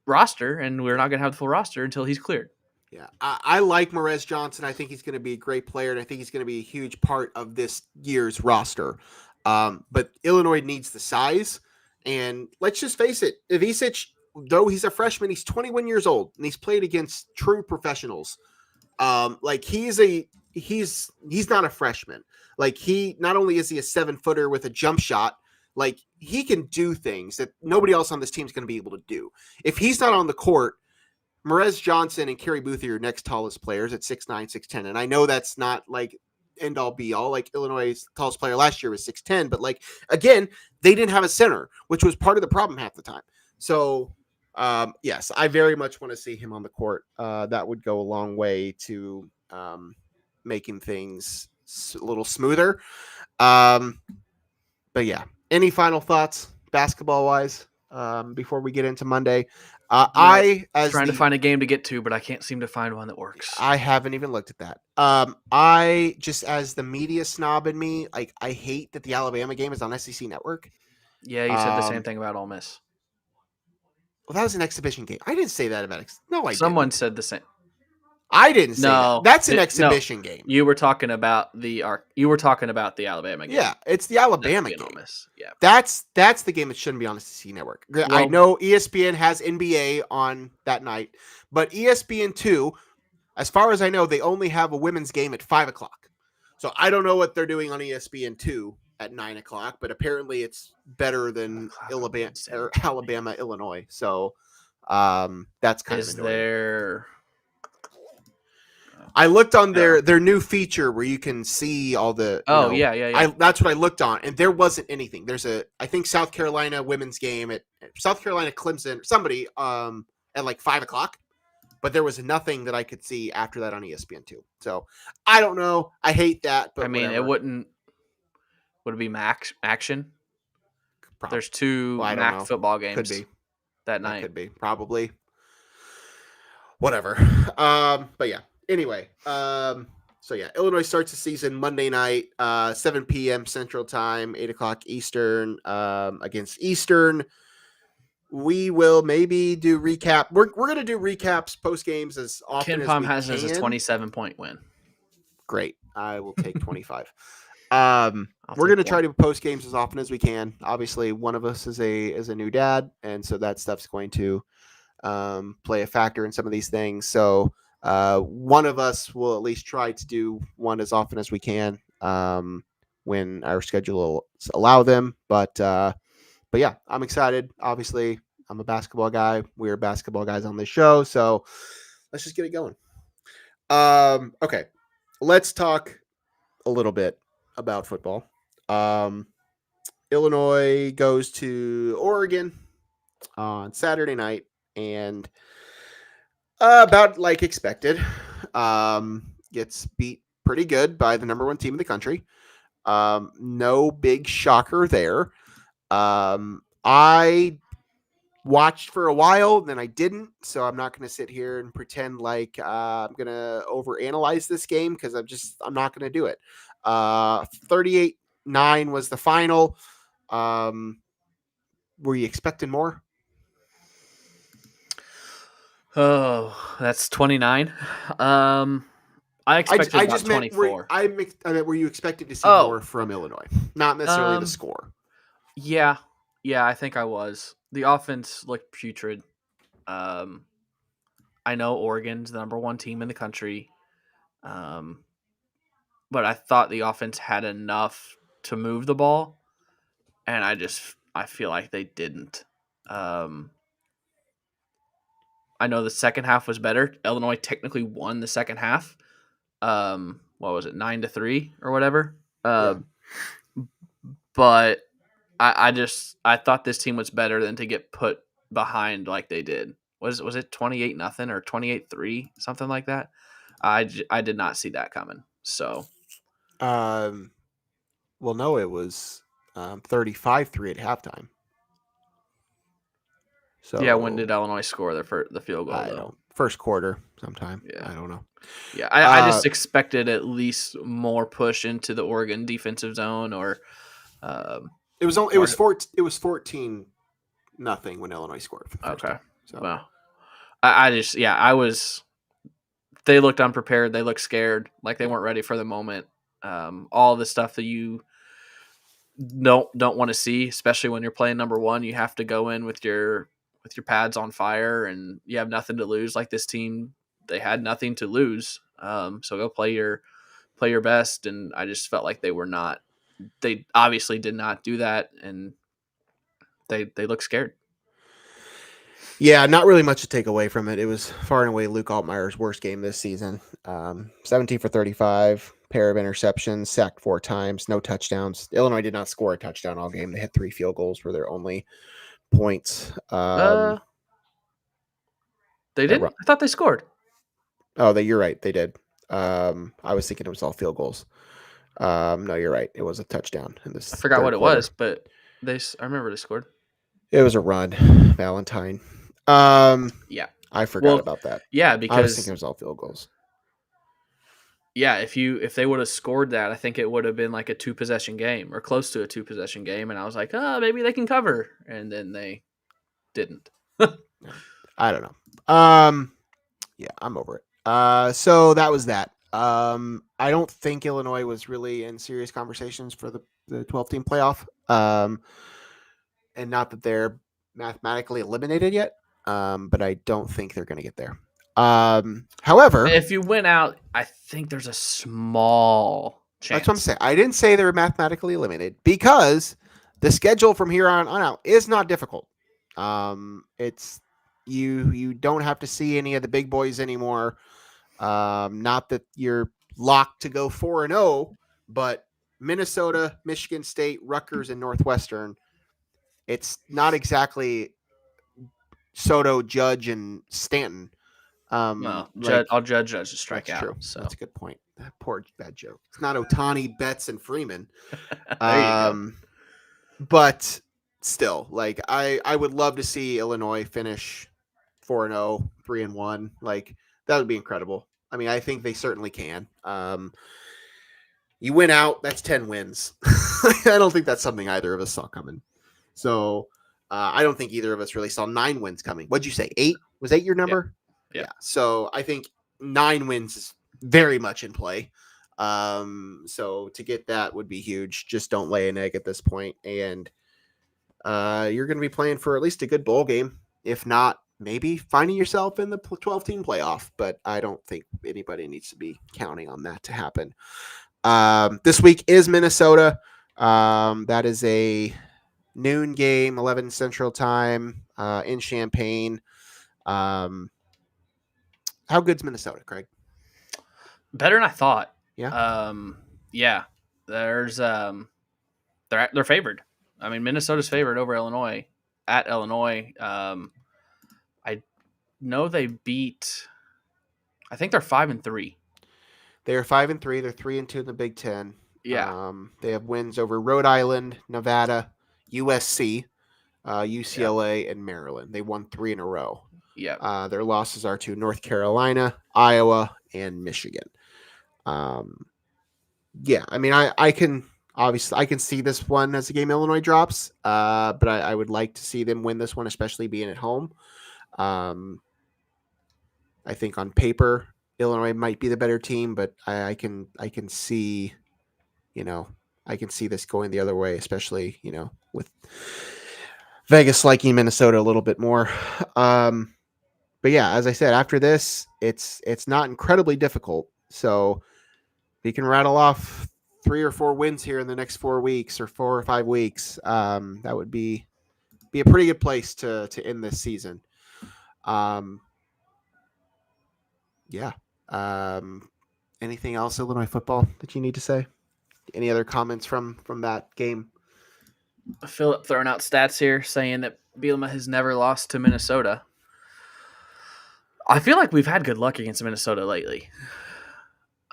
roster, and we're not going to have the full roster until he's cleared. Yeah, I like Morez Johnson. I think he's going to be a great player, and I think he's going to be a huge part of this year's roster. But Illinois needs the size, and let's just face it, Vicic, though he's a freshman, he's 21 years old, and he's played against true professionals. Like he's not a freshman. Like he not only is he a 7-footer with a jump shot, like he can do things that nobody else on this team is going to be able to do. If he's not on the court, Morez Johnson and Kerry Booth are your next tallest players at 6'9", 6'10". And I know that's not like end all be all. Like Illinois' tallest player last year was 6'10", but like, again, they didn't have a center, which was part of the problem half the time. So yes, I very much want to see him on the court. That would go a long way to making things a little smoother. But yeah, any final thoughts basketball wise before we get into Monday? I as trying to the find a game to get to, but I can't seem to find one that works. I haven't even looked at that. I just as the media snob in me, like I hate that the Alabama game is on SEC Network. Yeah, you said the same thing about Ole Miss. Well, that was an exhibition game. I didn't say that about no, I Someone didn't. said the same. I didn't say that. No, That's an no. exhibition game. You were talking about the Alabama game. Yeah, it's the Alabama Ole game. Miss. Yeah, That's the game that shouldn't be on SEC Network. I know ESPN has NBA on that night, but ESPN2, as far as I know, they only have a women's game at 5:00. So I don't know what they're doing on ESPN2 at 9:00, but apparently it's better than Alabama, Illinois. So that's kind of annoying. There? I looked on their new feature where you can see all the. Yeah. That's what I looked on, and there wasn't anything. There's I think South Carolina women's game at South Carolina Clemson. Somebody at like 5:00, but there was nothing that I could see after that on ESPN2. So I don't know. I hate that, but I mean, whatever. it wouldn't. Would it be Max Action? Probably. There's two Well, MAC football games. Could be that night. Could be probably. Whatever. But yeah. Anyway. So yeah, Illinois starts the season Monday night, 7 p.m. Central Time, 8:00 Eastern, against Eastern. We will maybe do recap. We're gonna do recaps post games as often KenPom as we has can. it as a 27-point win. Great. I will take 25. We're gonna try to post games as often as we can. Obviously, one of us is a new dad, and so that stuff's going to play a factor in some of these things. So one of us will at least try to do one as often as we can when our schedule allow them. But yeah, I'm excited. Obviously, I'm a basketball guy. We're basketball guys on this show, so let's just get it going. Okay, let's talk a little bit about football. Illinois goes to Oregon on Saturday night, and about like expected, gets beat pretty good by the number one team in the country. No big shocker there. I watched for a while, then I didn't, so I'm not going to sit here and pretend like I'm going to overanalyze this game because I'm not going to do it. 38-9 was the final. Were you expecting more? Oh, that's 29. I expected I about just 24. I meant, were you expected to see more from Illinois? Not necessarily the score. Yeah, I think I was. The offense looked putrid. I know Oregon's the number one team in the country, but I thought the offense had enough to move the ball, and I feel like they didn't. I know the second half was better. Illinois technically won the second half. What was it, 9-3 or whatever? But I thought this team was better than to get put behind like they did. Was it 28-0 or 28-3, something like that? I did not see that coming. So, well, no, it was 35-3 at halftime. So yeah, when did Illinois score the field goal? I don't. First quarter, sometime. Yeah. I don't know. Yeah, I just expected at least more push into the Oregon defensive zone, or it was 14-0 when Illinois scored. For the first time, so. Well, I was. They looked unprepared. They looked scared, like they weren't ready for the moment. All the stuff that you don't want to see, especially when you're playing number one. You have to go in with your pads on fire, and you have nothing to lose. Like this team, they had nothing to lose. So go play your best. And I just felt like they were not. They obviously did not do that, and they look scared. Yeah, not really much to take away from it. It was far and away Luke Altmaier's worst game this season. 17 for 35, pair of interceptions, sacked 4 times, no touchdowns. Illinois did not score a touchdown all game. They had 3 field goals for their only points. They didn't? I thought they scored. Oh, you're right. They did. I was thinking it was all field goals. No, you're right. It was a touchdown in this. I forgot what it was, but I remember they scored. It was a run, Valentine. Yeah. I forgot about that. Yeah, I was because thinking it was all field goals. yeah, if they would have scored that, I think it would have been like a 2-possession game or close to a 2-possession game, and I was like, oh, maybe they can cover, and then they didn't. I don't know. Yeah, I'm over it. So that was that. I don't think Illinois was really in serious conversations for the 12 team playoff. And not that they're mathematically eliminated yet. But I don't think they're going to get there. However, If you win out, I think there's a small chance. that's what I'm saying. I didn't say they were mathematically eliminated because the schedule from here on out is not difficult. It's you don't have to see any of the big boys anymore. Not that you're locked to go 4-0, but Minnesota, Michigan State, Rutgers, and Northwestern. It's not exactly Soto, Judge, and Stanton. Well, Like I'll judge to strike that's out. true. So That's a good point. That poor bad joke. It's not Otani, Betts, and Freeman. there you go. But still, like I would love to see Illinois finish 4-0, 3-1. Like that would be incredible. I mean, I think they certainly can. You win out, that's 10 wins. I don't think that's something either of us saw coming. So I don't think either of us really saw 9 wins coming. What'd you say? 8? Was 8 your number? Yeah. So I think 9 wins is very much in play. So to get that would be huge. Just don't lay an egg at this point. And you're going to be playing for at least a good bowl game. If not, maybe finding yourself in the 12 team playoff. But I don't think anybody needs to be counting on that to happen. This week is Minnesota. That is a noon game, 11 Central Time in Champaign. How good's Minnesota, Craig? Better than I thought. Yeah. Yeah. There's they're favored. I mean, Minnesota's favored over Illinois at Illinois. I know they beat. I think they're 5-3. They are 5-3. They're 3-2 in the Big Ten. Yeah. They have wins over Rhode Island, Nevada, USC, UCLA, and Maryland. They won 3 in a row. Yeah. Their losses are to North Carolina, Iowa, and Michigan. Yeah, I mean, I can obviously I can see this one as a game Illinois drops, but I would like to see them win this one, especially being at home. I think on paper Illinois might be the better team, but I can see, I can see this going the other way, especially with Vegas liking Minnesota a little bit more. But yeah, as I said, after this, it's not incredibly difficult. So if you can rattle off 3 or 4 wins here in the next 4 weeks or 4 or 5 weeks, that would be a pretty good place to end this season. Yeah. Anything else Illinois football that you need to say? Any other comments from that game? Philip throwing out stats here saying that Bielema has never lost to Minnesota. I feel like we've had good luck against Minnesota lately.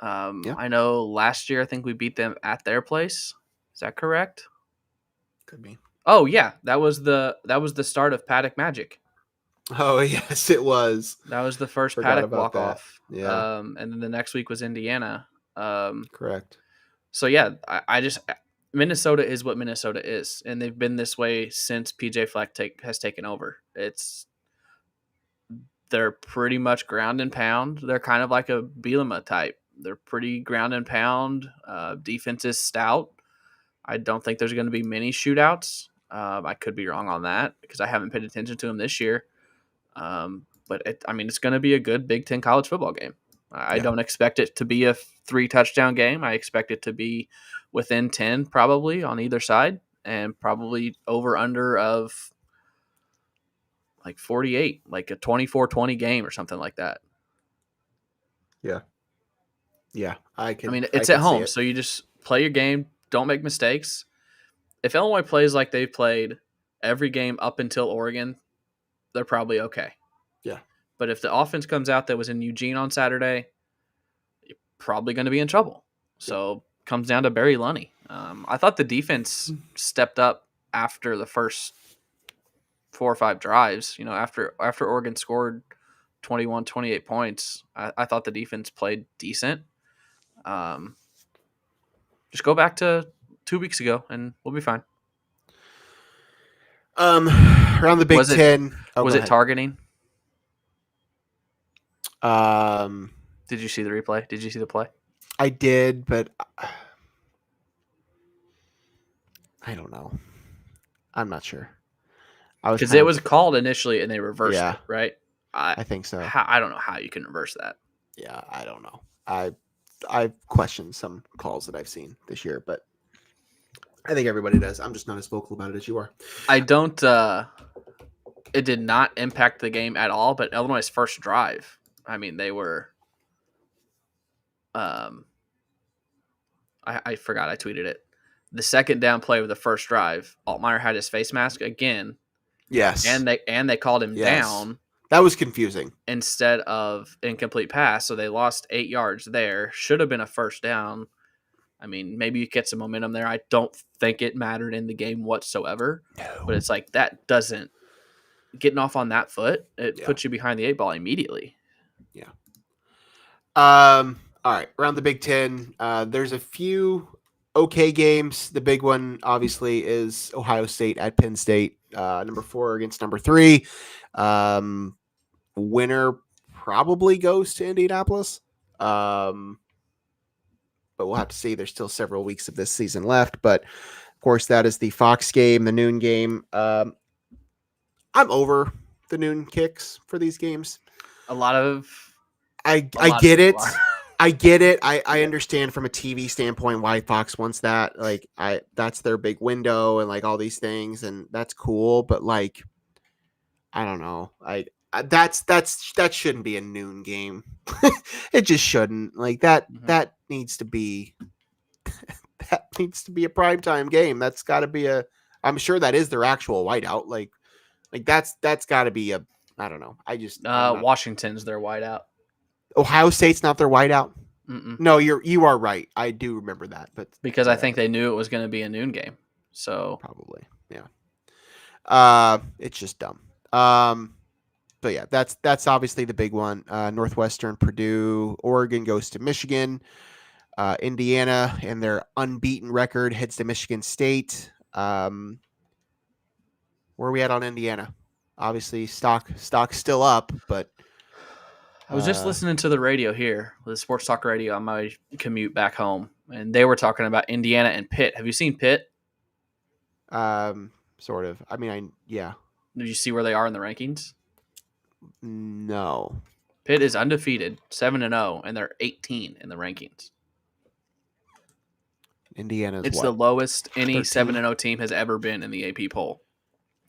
I know last year I think we beat them at their place. Is that correct? Could be. Oh yeah, that was the start of Paddock Magic. Oh yes, it was. That was the first Forgot Paddock about walk that. off. Yeah. And then the next week was Indiana. Correct. So yeah, I just Minnesota is what Minnesota is, and they've been this way since PJ Fleck has taken over. They're pretty much ground and pound. They're kind of like a Bielema type. They're pretty ground and pound. Defense is stout. I don't think there's going to be many shootouts. I could be wrong on that because I haven't paid attention to them this year. But it's going to be a good Big Ten college football game. I don't expect it to be a 3-touchdown game. I expect it to be within 10 probably on either side and probably over under of like 48, like a 24-20 game or something like that. Yeah. Yeah. It's at home, so you just play your game. Don't make mistakes. If Illinois plays like they've played every game up until Oregon, they're probably okay. Yeah. But if the offense comes out that was in Eugene on Saturday, you're probably going to be in trouble. So it comes down to Barry Lunny. I thought the defense stepped up after the first 4 or 5 drives. After Oregon scored 21, 28 points, I thought the defense played decent. Just go back to 2 weeks ago, and we'll be fine. Around the Big Ten. Was it targeting? Um, Did you see the replay? Did you see the play? I did, but I don't know. I'm not sure. Because it was called initially, and they reversed it, right? I think so. I don't know how you can reverse that. Yeah, I don't know. I've questioned some calls that I've seen this year, but I think everybody does. I'm just not as vocal about it as you are. I don't. It did not impact the game at all, but Illinois' first drive, I mean, they were. I forgot. I tweeted it. The second down play of the first drive, Altmaier had his face mask again. Yes, and they called him down. That was confusing. Instead of incomplete pass, so they lost 8 yards there. Should have been a first down. I mean, maybe you get some momentum there. I don't think it mattered in the game whatsoever. No. But it's like that doesn't getting off on that foot. It puts you behind the 8 ball immediately. Yeah. All right. Around the Big Ten, there's a few okay games. The big one, obviously, is Ohio State at Penn State, number 4 against number 3. Winner probably goes to Indianapolis. But we'll have to see. There's still several weeks of this season left. But, of course, that is the Fox game, the noon game. I'm over the noon kicks for these games. I get it. I get it. I understand from a TV standpoint why Fox wants that. Like, that's their big window and like all these things, and that's cool. But like, I don't know. That shouldn't be a noon game. It just shouldn't. Like that. Mm-hmm. That needs to be a primetime game. That's got to be I'm sure that is their actual whiteout. Like that's got to be I don't know. Washington's their whiteout. Ohio State's not their whiteout. Mm-mm. No, you are right. I do remember that, but because I think they knew it was going to be a noon game. So probably, yeah. It's just dumb. But yeah, that's obviously the big one. Northwestern, Purdue, Oregon goes to Michigan. Indiana and their unbeaten record heads to Michigan State. Where are we at on Indiana? Obviously, stock's still up, but I was just listening to the radio here, the sports talk radio on my commute back home, and they were talking about Indiana and Pitt. Have you seen Pitt? Sort of. I mean, yeah. Did you see where they are in the rankings? No. Pitt is undefeated, 7-0, and they're 18 in the rankings. It's the lowest any 7-0 team has ever been in the AP poll.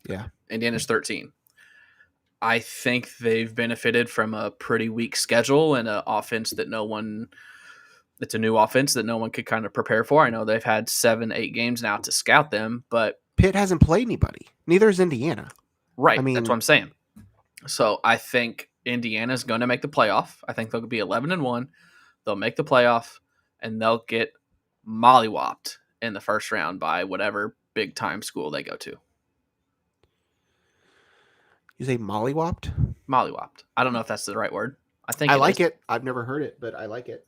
Yeah. Indiana's 13. I think they've benefited from a pretty weak schedule and an offense that it's a new offense that no one could kind of prepare for. I know they've had 7-8 games now to scout them, but Pitt hasn't played anybody. Neither is Indiana. Right. I mean, that's what I'm saying. So I think Indiana's going to make the playoff. I think they'll be 11-1. They'll make the playoff, and they'll get mollywopped in the first round by whatever big time school they go to. You say mollywopped? Mollywopped. I don't know if that's the right word. I like it. I've never heard it, but I like it.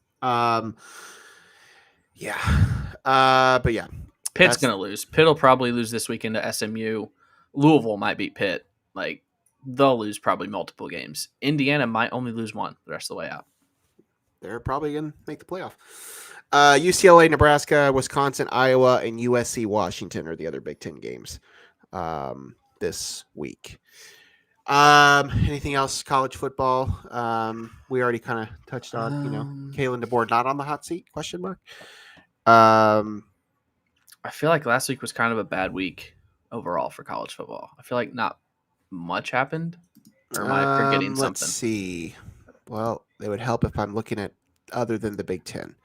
Yeah. But yeah. Pitt's going to lose. Pitt will probably lose this weekend to SMU. Louisville might beat Pitt. Like, they'll lose probably multiple games. Indiana might only lose one the rest of the way out. They're probably going to make the playoff. UCLA, Nebraska, Wisconsin, Iowa, and USC, Washington are the other Big Ten games this week. Anything else? College football. We already kind of touched on, Kalen DeBoer not on the hot seat? Question mark. I feel like last week was kind of a bad week overall for college football. I feel like not much happened. Or am I forgetting something? Let's see. Well, it would help if I'm looking at other than the Big Ten.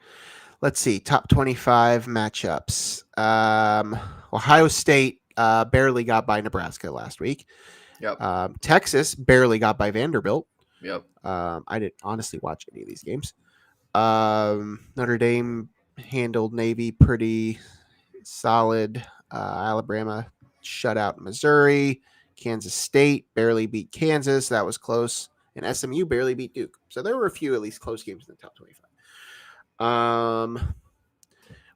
Let's see. Top 25 matchups. Ohio State barely got by Nebraska last week. Yep. Texas barely got by Vanderbilt. Yep. I didn't honestly watch any of these games. Notre Dame handled Navy pretty solid. Alabama shut out Missouri. Kansas State barely beat Kansas. That was close. And SMU barely beat Duke. So there were a few at least close games in the top 25.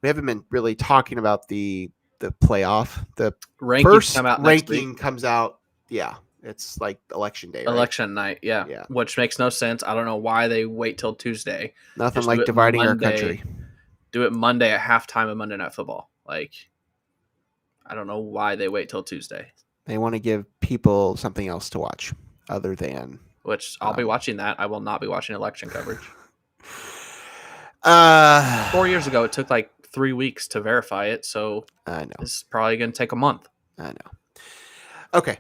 We haven't been really talking about the playoff. The Rankings first come out next ranking week. comes out. Yeah, it's like election day, right? Election night, yeah. Which makes no sense. I don't know why they wait till Tuesday. Nothing like dividing our country. Do it Monday at halftime of Monday Night Football. Like, I don't know why they wait till Tuesday. They want to give people something else to watch other than. Which I'll be watching that. I will not be watching election coverage. 4 years ago, it took like 3 weeks to verify it, so I know it's probably going to take a month. I know. Okay.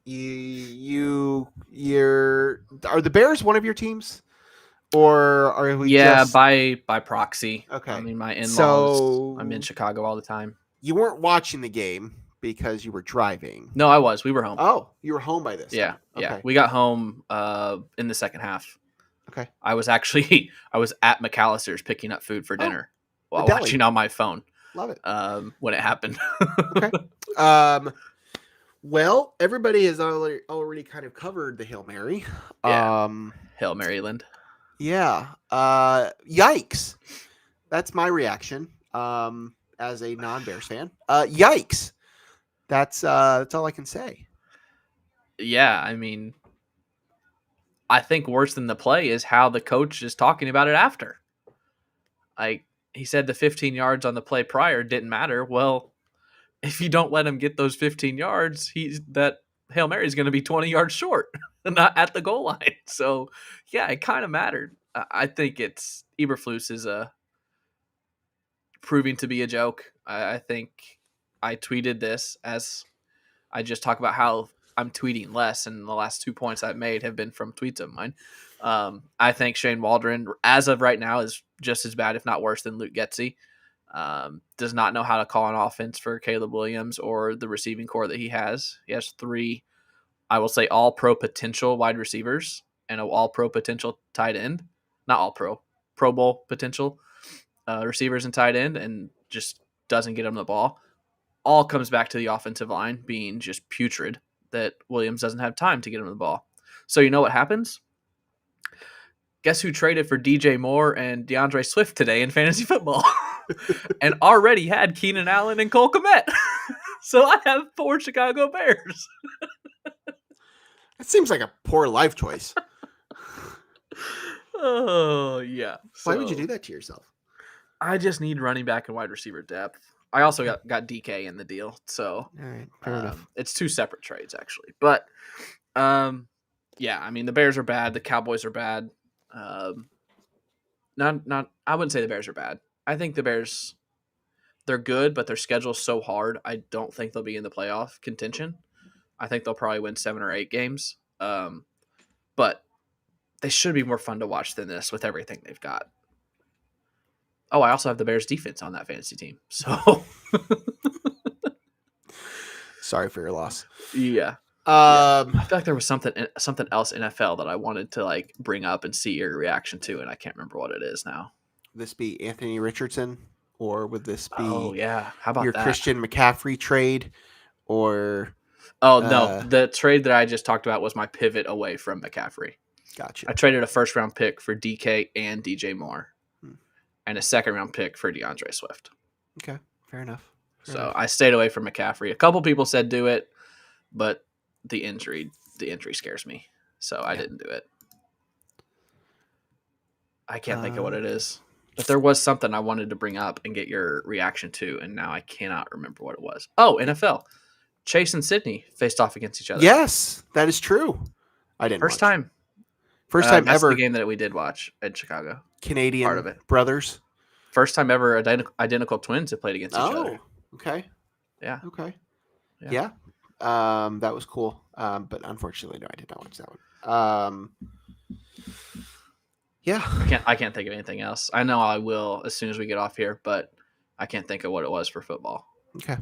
You're are the Bears one of your teams, or are we? Yeah, by proxy. Okay. I mean, my in-laws. So I'm in Chicago all the time. You weren't watching the game because you were driving. No, I was. We were home. Oh, you were home by this. Yeah, time. Okay. Yeah. We got home in the second half. Okay. I was at McAllister's picking up food for dinner while deli. watching on my phone. Love it. When it happened. Okay. Well, everybody has already kind of covered the Hail Mary. Yeah. Hail Maryland. Yeah. Yikes. That's my reaction. As a non-Bears fan. Yikes. That's all I can say. Yeah, I mean, I think worse than the play is how the coach is talking about it after. Like, he said the 15 yards on the play prior didn't matter. Well, if you don't let him get those 15 yards, that Hail Mary is going to be 20 yards short, not at the goal line. So, yeah, it kind of mattered. I think Eberflus is proving to be a joke. I think I tweeted this as I just talk about how I'm tweeting less, and the last 2 points I've made have been from tweets of mine. I think Shane Waldron, as of right now, is just as bad, if not worse, than Luke Getsy. Does not know how to call an offense for Caleb Williams or the receiving core that he has. He has 3, I will say, all-pro potential wide receivers and an all-pro potential tight end. Not all-pro, Pro Bowl potential receivers and tight end, and just doesn't get them the ball. All comes back to the offensive line being just putrid, that Williams doesn't have time to get him the ball. So you know what happens? Guess who traded for DJ Moore and DeAndre Swift today in fantasy football? And already had Keenan Allen and Cole Kmet. So I have 4 Chicago Bears. That seems like a poor life choice. Oh, yeah. Why would you do that to yourself? I just need running back and wide receiver depth. I also got DK in the deal, so all right, fair enough. It's 2 separate trades actually. But yeah, I mean the Bears are bad, the Cowboys are bad. Not I wouldn't say the Bears are bad. I think the Bears, they're good, but their schedule's so hard. I don't think they'll be in the playoff contention. I think they'll probably win 7 or 8 games. But they should be more fun to watch than this with everything they've got. Oh, I also have the Bears defense on that fantasy team. So sorry for your loss. Yeah. I feel like there was something else NFL that I wanted to like bring up and see your reaction to, and I can't remember what it is now. Would this be Anthony Richardson, or would this be how about your that? Christian McCaffrey trade, or no, the trade that I just talked about was my pivot away from McCaffrey. Gotcha. I traded a 1st round pick for DK and DJ Moore. And a 2nd round pick for DeAndre Swift. Okay, fair enough. I stayed away from McCaffrey. A couple people said do it, but the injury scares me, so I didn't do it. I can't think of what it is, but there was something I wanted to bring up and get your reaction to, and now I cannot remember what it was. Oh, NFL. Chase and Sydney faced off against each other. Yes, that is true. I didn't. First time that's ever. The game that we did watch in Chicago. Canadian part of it. Brothers. First time ever identical twins have played against each other. Okay. Yeah. Okay. Yeah. That was cool. But unfortunately, no, I did not watch that one. Yeah. I can't think of anything else. I know I will as soon as we get off here, but I can't think of what it was for football. Okay.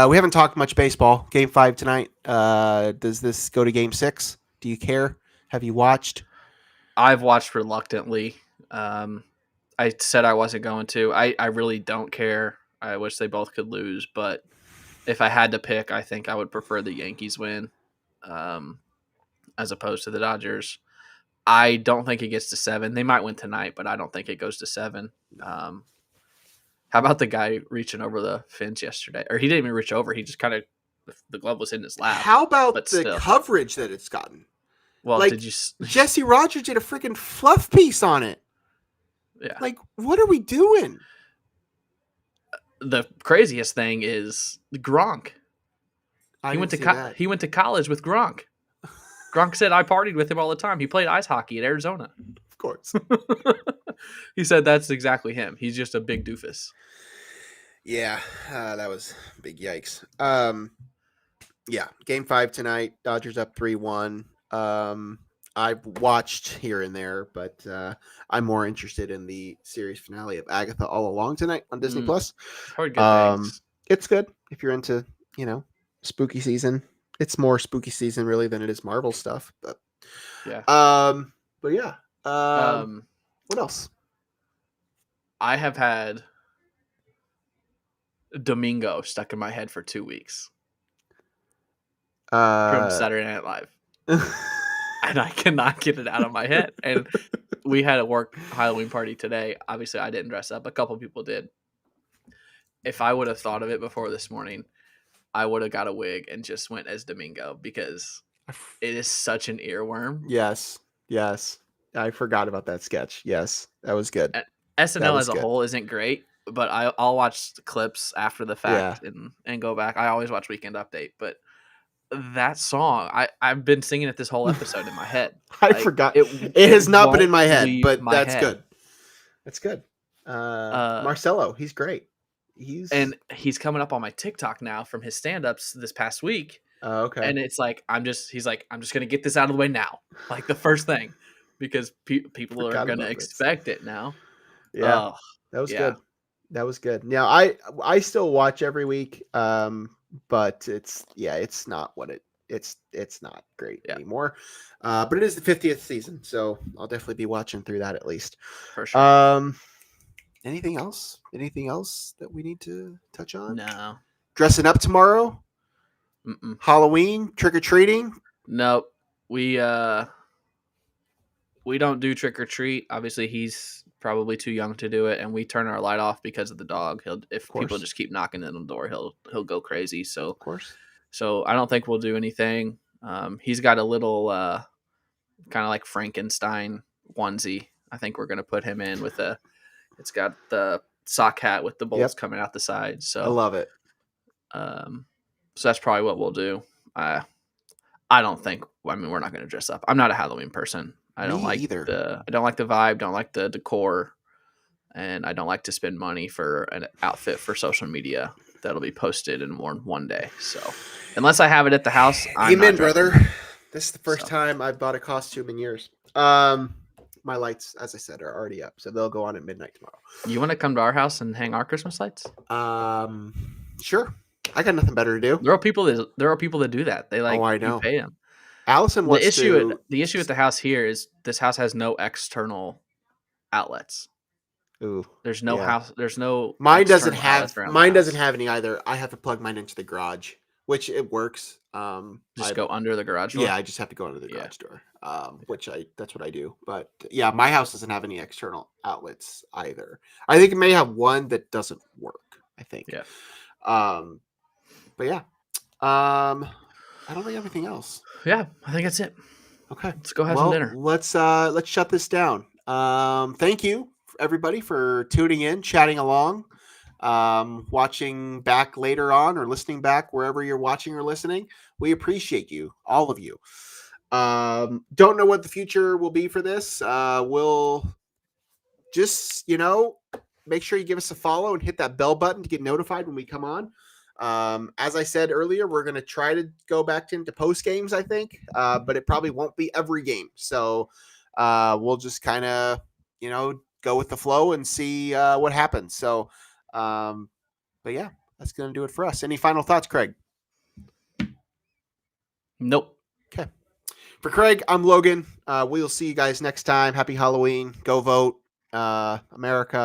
We haven't talked much baseball. Game 5 tonight. Does this go to Game 6? Do you care? Have you watched? I've watched reluctantly. I said I wasn't going to. I really don't care. I wish they both could lose, but if I had to pick, I think I would prefer the Yankees win, as opposed to the Dodgers. I don't think it gets to 7. They might win tonight, but I don't think it goes to 7. How about the guy reaching over the fence yesterday? Or he didn't even reach over. He just kind of the glove was in his lap. How about but the still. coverage that it's gotten? Well, like, did you? Jesse Rogers did a freaking fluff piece on it. Yeah. Like, what are we doing? The craziest thing is Gronk. He went to college with Gronk. Gronk said I partied with him all the time. He played ice hockey at Arizona. Of course. He said that's exactly him. He's just a big doofus. Yeah, that was big yikes. Yeah, Game 5 tonight. Dodgers up 3-1. I've watched here and there, but I'm more interested in the series finale of Agatha All Along tonight on Disney Plus. Heard good things. It's good if you're into, spooky season. It's more spooky season really than it is Marvel stuff, but yeah. But yeah. What else? I have had Domingo stuck in my head for 2 weeks. From Saturday Night Live. And I cannot get it out of my head. And we had a work Halloween party today. Obviously, I didn't dress up. A couple people did. If I would have thought of it before this morning, I would have got a wig and just went as Domingo because it is such an earworm. Yes. I forgot about that sketch. Yes, that was good. SNL as a whole isn't great, but I'll watch clips after the fact and go back. I always watch Weekend Update, but that song, I've been singing it this whole episode in my head. I forgot. It has not been in my head, but that's good. That's good. Marcelo, he's great. He's coming up on my TikTok now from his stand-ups this past week. Oh, okay. And it's like I'm just gonna get this out of the way now, like the first thing, because people are gonna expect it now. Yeah, that was good. That was good. Now I still watch every week, but it's not what it's not great anymore. But it is the 50th season, so I'll definitely be watching through that at least. For sure. Anything else? Anything else that we need to touch on? No. Dressing up tomorrow? Mm-mm. Halloween? Trick-or-treating? Nope. We don't do trick-or-treat. Obviously, he's probably too young to do it, and we turn our light off because of the dog. If people just keep knocking on the door, he'll go crazy. So, of course. So I don't think we'll do anything. He's got a little kind of like Frankenstein onesie. I think we're gonna put him in with it's got the sock hat with the bolts coming out the side. So I love it. So that's probably what we'll do. I don't think. I mean, we're not going to dress up. I'm not a Halloween person. I don't like either. I don't like the vibe. Don't like the decor, and I don't like to spend money for an outfit for social media that'll be posted and worn one day. So unless I have it at the house, amen, brother. This is the first time I've bought a costume in years. My lights, as I said, are already up, so they'll go on at midnight tomorrow. You want to come to our house and hang our Christmas lights? Sure. I got nothing better to do. There are people that do that. They like. Oh, I know. You pay them. Allison wants the issue at the house here is this house has no external outlets. Ooh. There's no house. There's no. Mine doesn't have. Mine doesn't have any either. I have to plug mine into the garage, which it works. Just go under the garage door. Yeah, I just have to go under the garage door. That's what I do. But yeah, my house doesn't have any external outlets either. I think it may have one that doesn't work. I think. Yeah. But yeah. I don't think anything else. Yeah, I think that's it. Okay. Let's go have some dinner. Let's shut this down. Thank you everybody for tuning in, chatting along, watching back later on or listening back wherever you're watching or listening. We appreciate you, all of you. Don't know what the future will be for this. We'll just, make sure you give us a follow and hit that bell button to get notified when we come on. As I said earlier, we're going to try to go back into post games, I think, but it probably won't be every game. So we'll just kind of, go with the flow and see what happens. So, but yeah, that's going to do it for us. Any final thoughts, Craig? Nope. Okay. For Craig, I'm Logan. We'll see you guys next time. Happy Halloween. Go vote, America.